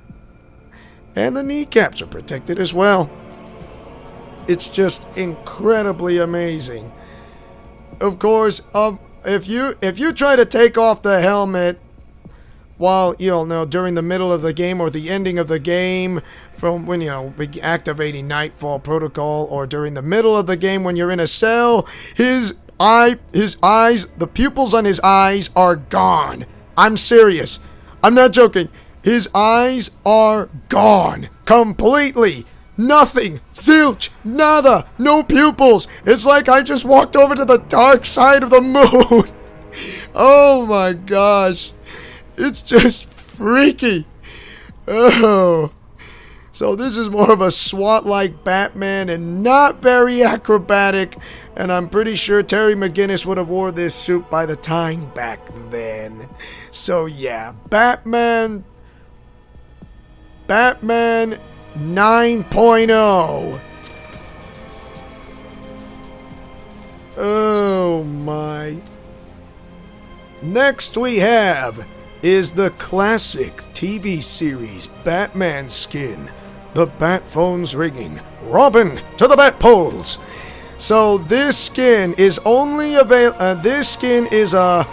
And the kneecaps are protected as well. It's just incredibly amazing. Of course, if you try to take off the helmet while, during the middle of the game or the ending of the game, from when, activating Nightfall Protocol, or during the middle of the game when you're in a cell, his eyes, the pupils on his eyes are gone. I'm serious. I'm not joking. His eyes are gone. Completely. Nothing. Zilch. Nada. No pupils. It's like I just walked over to the dark side of the moon. Oh my gosh. It's just freaky. Oh. So this is more of a SWAT-like Batman and not very acrobatic. And I'm pretty sure Terry McGinnis would have wore this suit by the time back then. So yeah, Batman 9.0. Oh my. Next we have is the classic TV series Batman skin. The bat phone's ringing. Robin, to the bat poles. So this skin is only available. This skin is a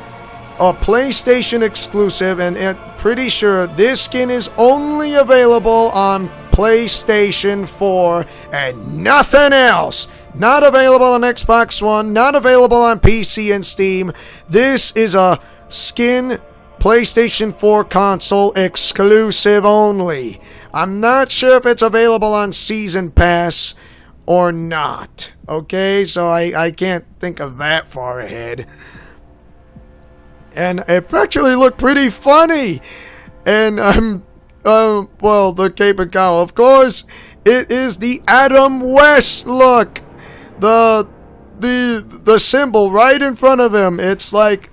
PlayStation exclusive, and I'm pretty sure this skin is only available on PlayStation 4 and nothing else. Not available on Xbox One. Not available on PC and Steam. This is a skin PlayStation 4 console exclusive only. I'm not sure if it's available on Season Pass or not. Okay, so I can't think of that far ahead. And it actually looked pretty funny. And well, the cape and cowl, of course. It is the Adam West look. The symbol right in front of him. It's like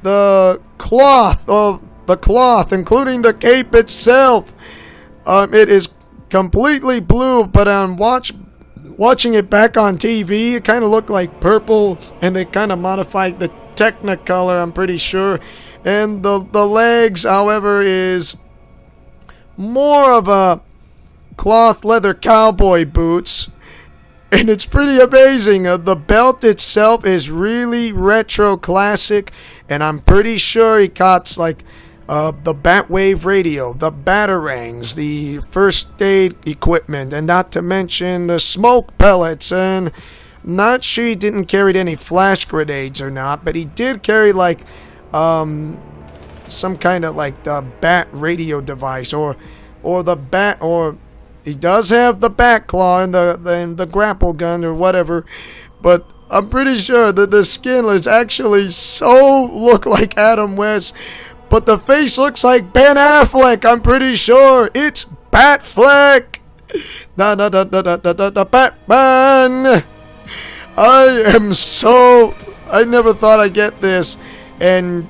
the cloth, including the cape itself. It is completely blue, but on watching it back on TV, it kind of looked like purple, and they kind of modified the Technicolor, I'm pretty sure. And the legs, however, is more of a cloth leather cowboy boots. And it's pretty amazing. The belt itself is really retro classic. And I'm pretty sure he got like the Batwave radio, the Batarangs, the first aid equipment, and not to mention the smoke pellets. And I'm not sure he didn't carry any flash grenades or not, but he did carry like some kind of like the bat radio device, or the bat, or he does have the bat claw and the grapple gun or whatever. But I'm pretty sure that the skin is actually so look like Adam West, but the face looks like Ben Affleck. I'm pretty sure it's Batfleck. The Batman. I never thought I'd get this, and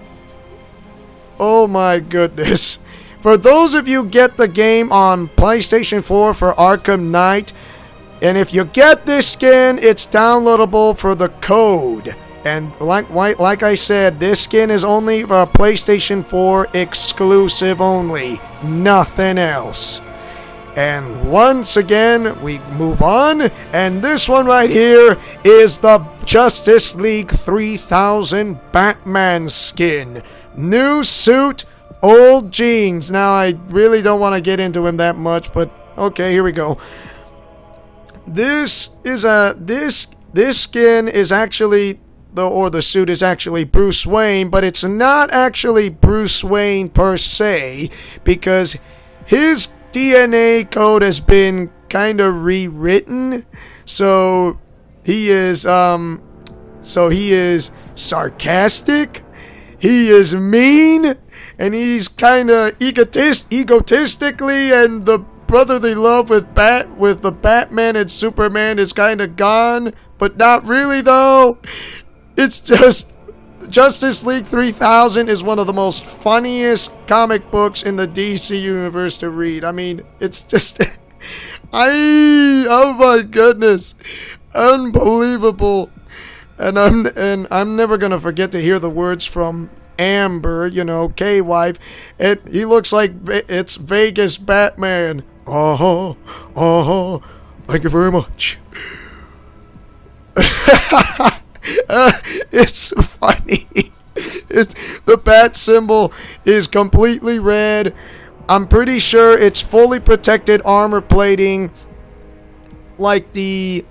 oh my goodness. For those of you who get the game on PlayStation 4 for Arkham Knight, and if you get this skin, it's downloadable for the code. And like I said, this skin is only for PlayStation 4 exclusive only. Nothing else. And once again, we move on. And this one right here is the Justice League 3000 Batman skin. New suit, old jeans. Now, I really don't want to get into him that much, but okay, here we go. This skin is actually, the suit is actually Bruce Wayne, but it's not actually Bruce Wayne per se, because his DNA code has been kind of rewritten. So he is sarcastic, he is mean, and he's kind of egotistically, and the brotherly love with the Batman and Superman is kind of gone, but not really though. It's just Justice League 3000 is one of the most funniest comic books in the DC universe to read. I mean, it's just oh my goodness, unbelievable. And I'm never gonna forget to hear the words from Amber, you know, K-Wife. He looks like it's Vegas Batman. Thank you very much. It's funny. The bat symbol is completely red. I'm pretty sure it's fully protected armor plating, like the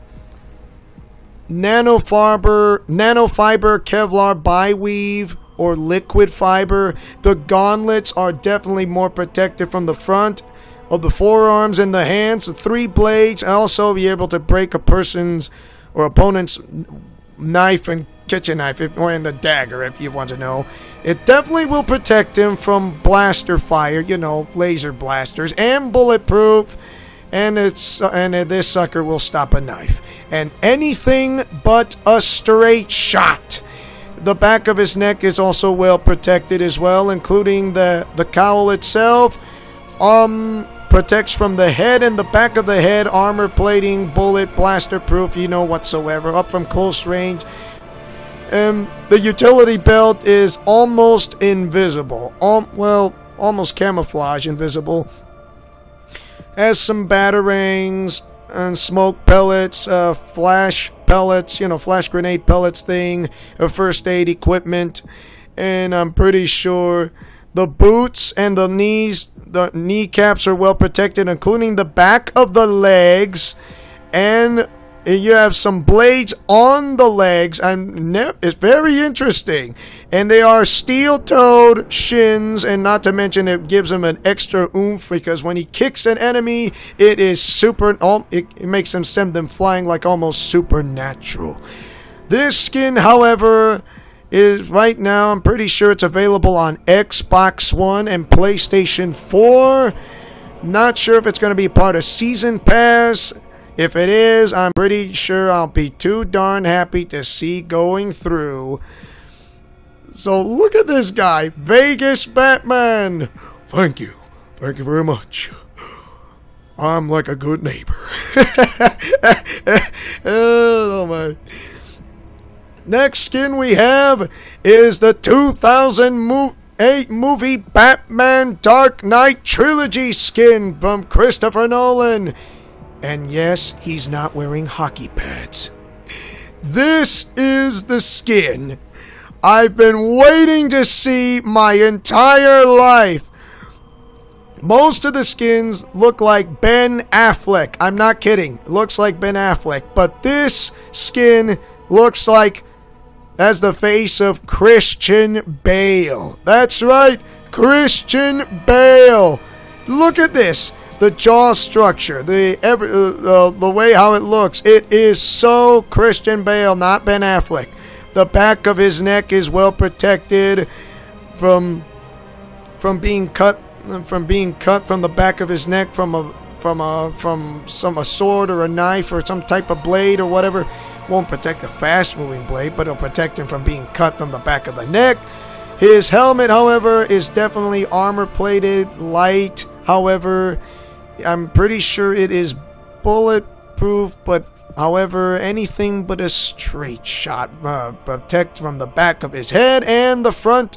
nanofiber Kevlar biweave or liquid fiber. The gauntlets are definitely more protected from the front of the forearms and the hands. The 3 blades also be able to break a person's or opponent's knife and kitchen knife, or in a dagger, if you want to know. It definitely will protect him from blaster fire, you know, laser blasters, and bulletproof. And this sucker will stop a knife and anything but a straight shot. The back of his neck is also well protected as well, including the cowl itself. Protects from the head and the back of the head, armor plating, bullet, blaster proof, you know, whatsoever, up from close range. The utility belt is almost invisible. Well, almost camouflage invisible. Has some batarangs and smoke pellets, flash pellets, you know, flash grenade pellets thing, first aid equipment, and I'm pretty sure the boots and the kneecaps are well protected, including the back of the legs, and you have some blades on the legs. It's very interesting, and they are steel-toed shins, and not to mention it gives him an extra oomph, because when he kicks an enemy, it is it makes them send them flying like almost supernatural. This skin, however, is right now, I'm pretty sure it's available on Xbox One and PlayStation 4. Not sure if it's going to be part of Season Pass. If it is, I'm pretty sure I'll be too darn happy to see going through. So look at this guy, Vegas Batman. Thank you. Thank you very much. I'm like a good neighbor. Oh my. Next skin we have is the 2008 movie Batman Dark Knight Trilogy skin from Christopher Nolan. And yes, he's not wearing hockey pads. This is the skin I've been waiting to see my entire life. Most of the skins look like Ben Affleck. I'm not kidding. It looks like Ben Affleck. But this skin looks like as the face of Christian Bale. That's right, Christian Bale. Look at this. The jaw structure, the way how it looks. It is so Christian Bale, not Ben Affleck. The back of his neck is well protected from being cut from the back of his neck from a sword or a knife or some type of blade or whatever. Won't protect a fast-moving blade, but it'll protect him from being cut from the back of the neck. His helmet, however, is definitely armor-plated, light. However, I'm pretty sure it is bulletproof, but however, anything but a straight shot protect from the back of his head and the front.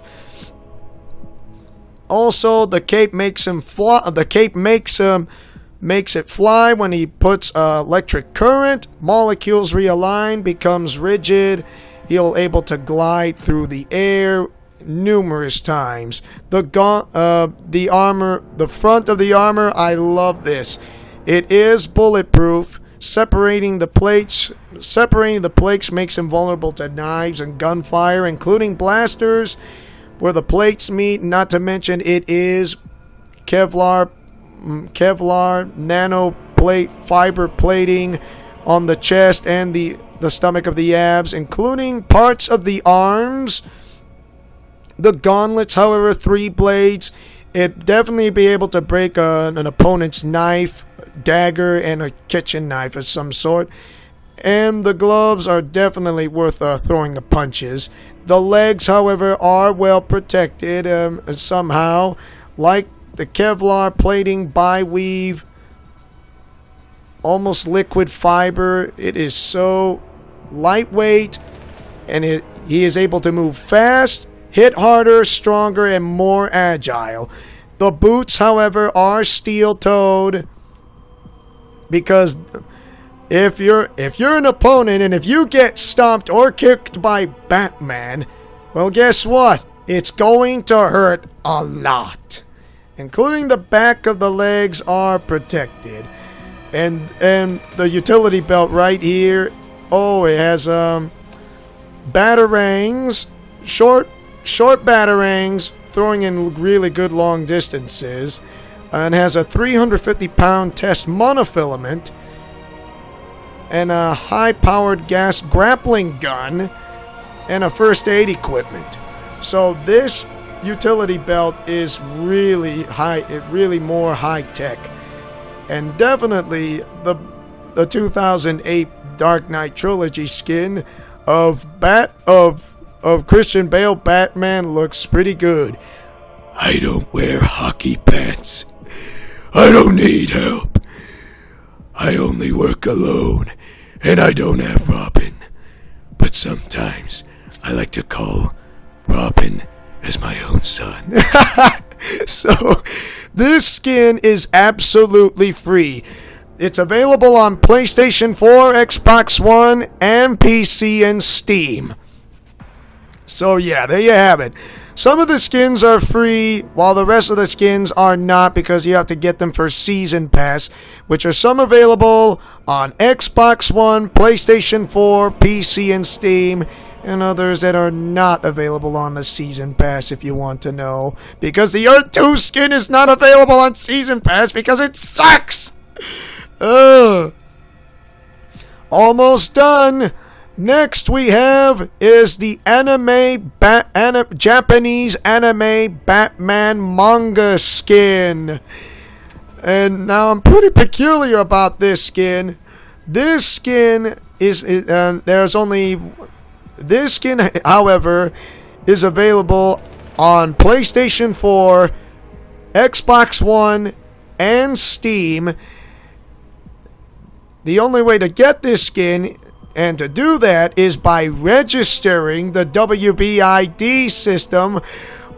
Also, the cape makes him fly. The cape makes it fly when he puts electric current. Molecules realign, becomes rigid. He'll able to glide through the air numerous times. The armor, the front of the armor, I love this. It is bulletproof. Separating the plates makes him vulnerable to knives and gunfire, including blasters where the plates meet. Not to mention it is Kevlar nano plate fiber plating on the chest and the stomach of the abs, including parts of the arms. The gauntlets, however, 3 blades. It definitely be able to break an opponent's knife, dagger, and a kitchen knife of some sort. And the gloves are definitely worth throwing the punches. The legs, however, are well protected somehow, like the Kevlar plating, bi-weave, almost liquid fiber. It is so lightweight, and he is able to move fast, hit harder, stronger, and more agile. The boots, however, are steel-toed, because if you're an opponent and if you get stomped or kicked by Batman, well, guess what? it's going to hurt a lot. Including the back of the legs are protected. And the utility belt right here, oh, it has batarangs, short batarangs, throwing in really good long distances, and has a 350-pound test monofilament and a high-powered gas grappling gun and a first aid equipment. So this utility belt is really more high-tech, and definitely the 2008 Dark Knight trilogy skin of Christian Bale Batman looks pretty good. I don't wear hockey pants. I don't need help. I only work alone, and I don't have Robin. But sometimes I like to call Robin as my own son. So, this skin is absolutely free. It's available on PlayStation 4, Xbox One, and PC and Steam. So yeah, there you have it. Some of the skins are free, while the rest of the skins are not, because you have to get them for Season Pass, which are some available on Xbox One, PlayStation 4, PC, and Steam, and others that are not available on the Season Pass, if you want to know. Because the Earth 2 skin is not available on Season Pass because it sucks! Almost done! Next we have is the Japanese anime Batman manga skin. And now I'm pretty peculiar about this skin. This skin this skin, however, is available on PlayStation 4, Xbox One, and Steam. The only way to get this skin and to do that is by registering the WBID system,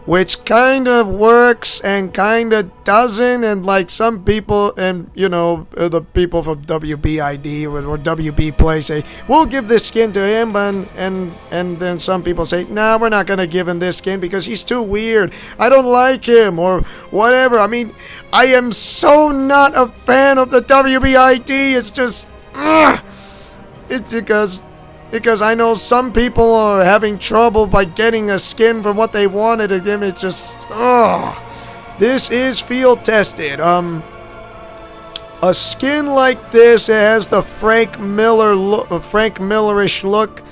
which kind of works and kind of doesn't, and like some people, and you know, the people from WBID or WB Play say, we'll give this skin to him, and then some people say, nah, we're not going to give him this skin because he's too weird, I don't like him, or whatever. I mean, I am so not a fan of the WBID, it's just, it's because I know some people are having trouble by getting a skin from what they wanted of them. It's just, this is field tested. A skin like this, it has the Frank Millerish look,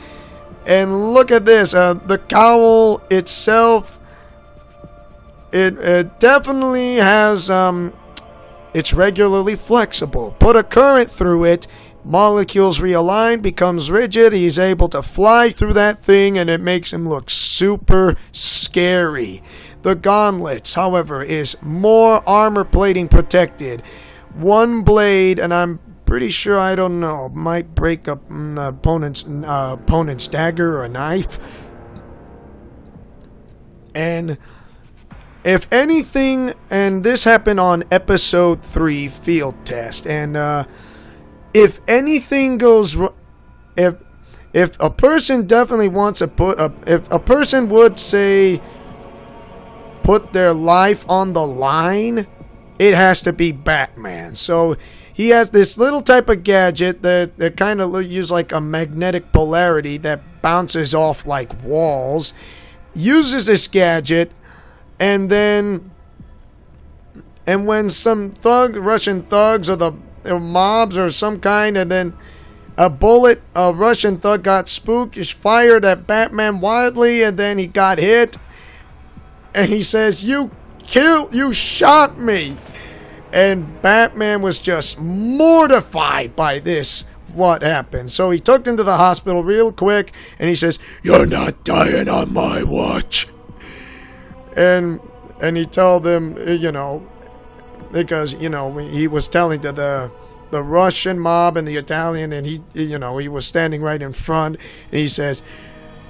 and look at this. The cowl itself, it definitely has. It's regularly flexible. Put a current through it. Molecules realign, becomes rigid. He's able to fly through that thing, and it makes him look super scary. The gauntlets, however, is more armor plating protected. One blade, and I'm pretty sure, I don't know, might break up an opponent's dagger or a knife. And if anything, and this happened on episode 3 field test, and if anything goes wrong, if a person definitely wants to if a person would say put their life on the line, it has to be Batman. So he has this little type of gadget that kind of uses like a magnetic polarity that bounces off like walls. Uses this gadget, and when some Russian thugs or the mobs or some kind, and then a Russian thug got spooked, fired at Batman wildly, and then he got hit, and he says, you shot me, and Batman was just mortified by this, what happened. So he took him to the hospital real quick, and he says, you're not dying on my watch. And he told them, because, he was telling to the Russian mob and the Italian, and he was standing right in front, and he says,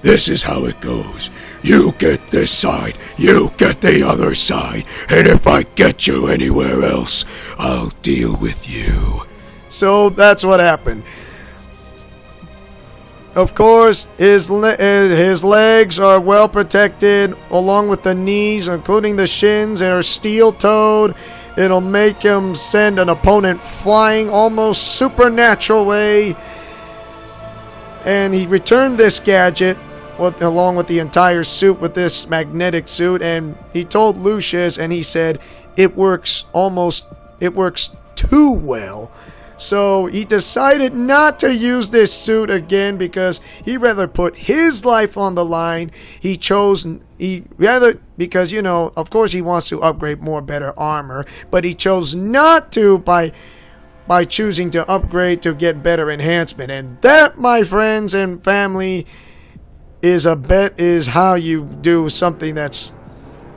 this is how it goes. You get this side, you get the other side, and if I get you anywhere else, I'll deal with you. So that's what happened. of course, his legs are well protected, along with the knees, including the shins, and are steel-toed. It'll make him send an opponent flying almost supernatural way. And he returned this gadget along with the entire suit, with this magnetic suit, and he told Lucius, and he said it works too well. So he decided not to use this suit again because he'd rather put his life on the line. Because, you know, of course he wants to upgrade more better armor, but he chose not to by choosing to upgrade to get better enhancement. And that, my friends and family, is how you do something that's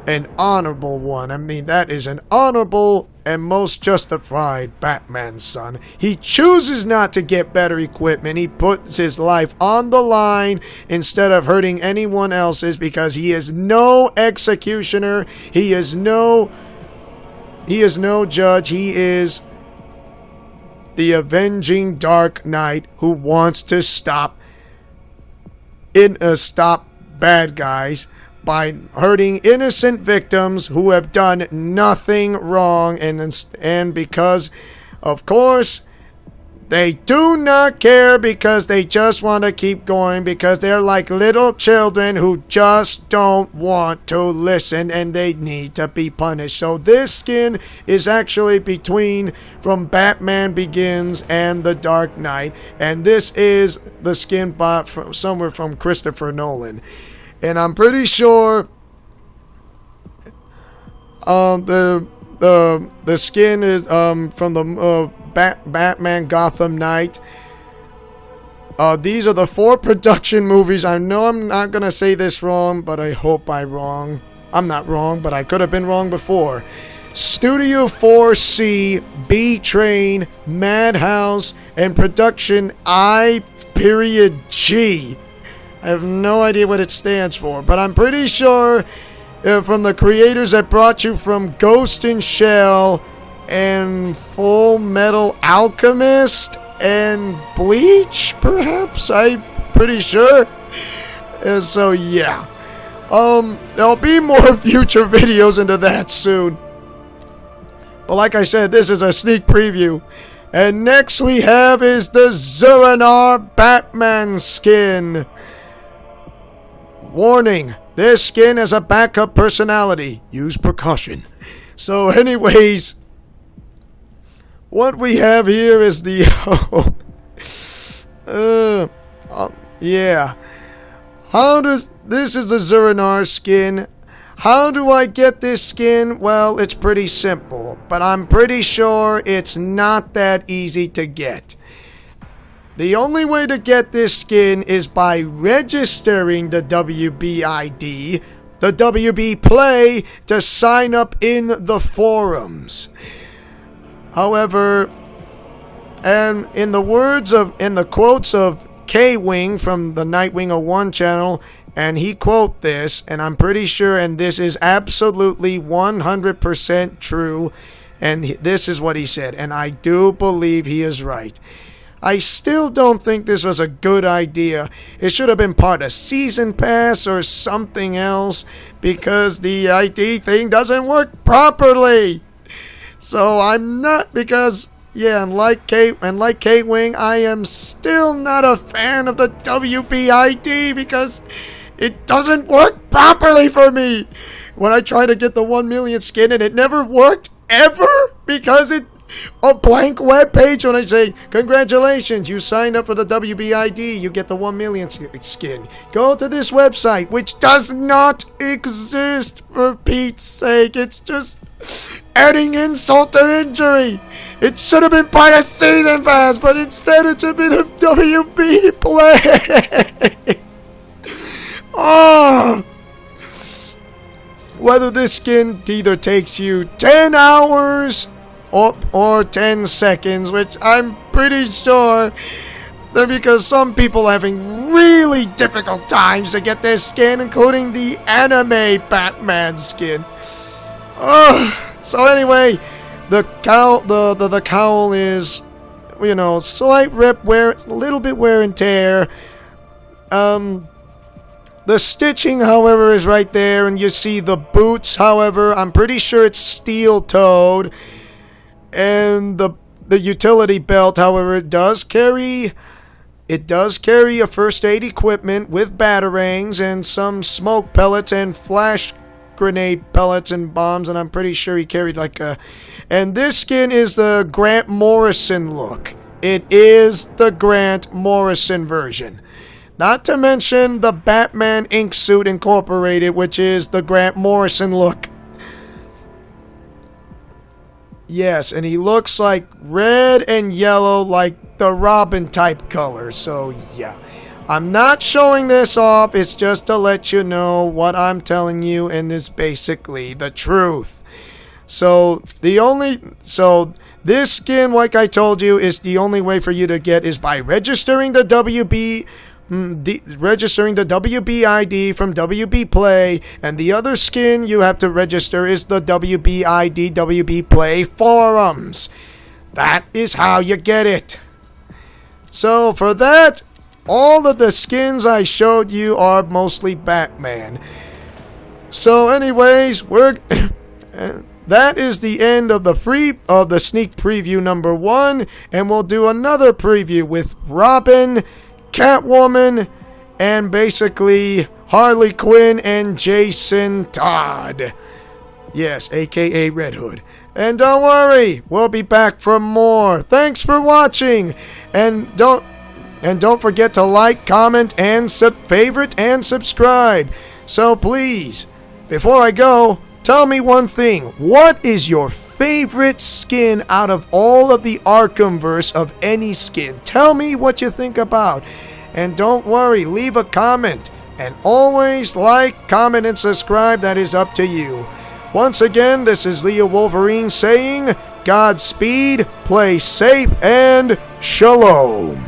an honorable one. I mean, that is an honorable and most justified Batman, son. He chooses not to get better equipment. He puts his life on the line instead of hurting anyone else's, because he is no executioner. He is no judge. He is the avenging Dark Knight who wants to stop bad guys by hurting innocent victims who have done nothing wrong, and because, of course, they do not care, because they just want to keep going, because they're like little children who just don't want to listen, and they need to be punished. So this skin is actually from Batman Begins and The Dark Knight, and this is the skin bought somewhere from Christopher Nolan. And I'm pretty sure the skin is from the Batman Gotham Knight. These are the 4 production movies. I know I'm not going to say this wrong, but I hope I'm wrong. I'm not wrong, but I could have been wrong before. Studio 4C, B-Train, Madhouse, and Production I.G. I have no idea what it stands for, but I'm pretty sure from the creators that brought you from Ghost in Shell and Full Metal Alchemist and Bleach, perhaps? I'm pretty sure. And so, yeah. There'll be more future videos into that soon. But like I said, this is a sneak preview. And next we have is the Zur-En-Arrh Batman skin. Warning, this skin has a backup personality. Use precaution. So anyways, what we have here is the yeah. This is the Zur-En-Arrh skin. How do I get this skin? Well, it's pretty simple, but I'm pretty sure it's not that easy to get. The only way to get this skin is by registering the WBID, the WB Play, to sign up in the forums. However, and in the quotes of K-Wing from the Nightwing 01 channel, and he quote this, and I'm pretty sure, and this is absolutely 100% true, and this is what he said, and I do believe he is right. I still don't think this was a good idea. It should have been part of Season Pass or something else, because the ID thing doesn't work properly. So I'm not, because yeah, and like K-Wing, I am still not a fan of the WBID because it doesn't work properly for me. When I try to get the 1 million skin and it never worked ever, because a blank web page when I say, congratulations, you signed up for the WBID, you get the 1 million skin. Go to this website, which does not exist, for Pete's sake. It's just adding insult to injury. It should have been part of Season Pass, but instead it should be the WB Play. Oh! Whether this skin either takes you 10 hours or 10 seconds, which I'm pretty sure that because some people are having really difficult times to get this skin, including the anime Batman skin. So anyway, the cowl is, you know, slight rip, a little bit wear and tear. The stitching, however, is right there, and you see the boots, however, I'm pretty sure it's steel-toed. And the utility belt, however, it does carry a first aid equipment with batarangs and some smoke pellets and flash grenade pellets and bombs, and I'm pretty sure he carried like a... And this skin is the Grant Morrison look. It is the Grant Morrison version. Not to mention the Batman ink suit incorporated, which is the Grant Morrison look. Yes, and he looks like red and yellow, like the Robin type color. So yeah, I'm not showing this off. It's just to let you know what I'm telling you, and it's basically the truth. So this skin, like I told you, is the only way for you to get is by registering the WB ID from WB Play, and the other skin you have to register is the WB ID WB Play forums. That is how you get it. So for that, all of the skins I showed you are mostly Batman. So anyways, that is the end of the sneak preview number 1, and we'll do another preview with Robin, Catwoman, and basically Harley Quinn and Jason Todd. Yes, aka Red Hood. And don't worry, we'll be back for more. Thanks for watching, and don't forget to like, comment, and favorite and subscribe. So please, before I go, tell me one thing. What is your favorite skin out of all of the Arkhamverse of any skin? Tell me what you think about. And don't worry, leave a comment. And always like, comment, and subscribe. That is up to you. Once again, this is Leo Wolverine saying, Godspeed, play safe, and shalom.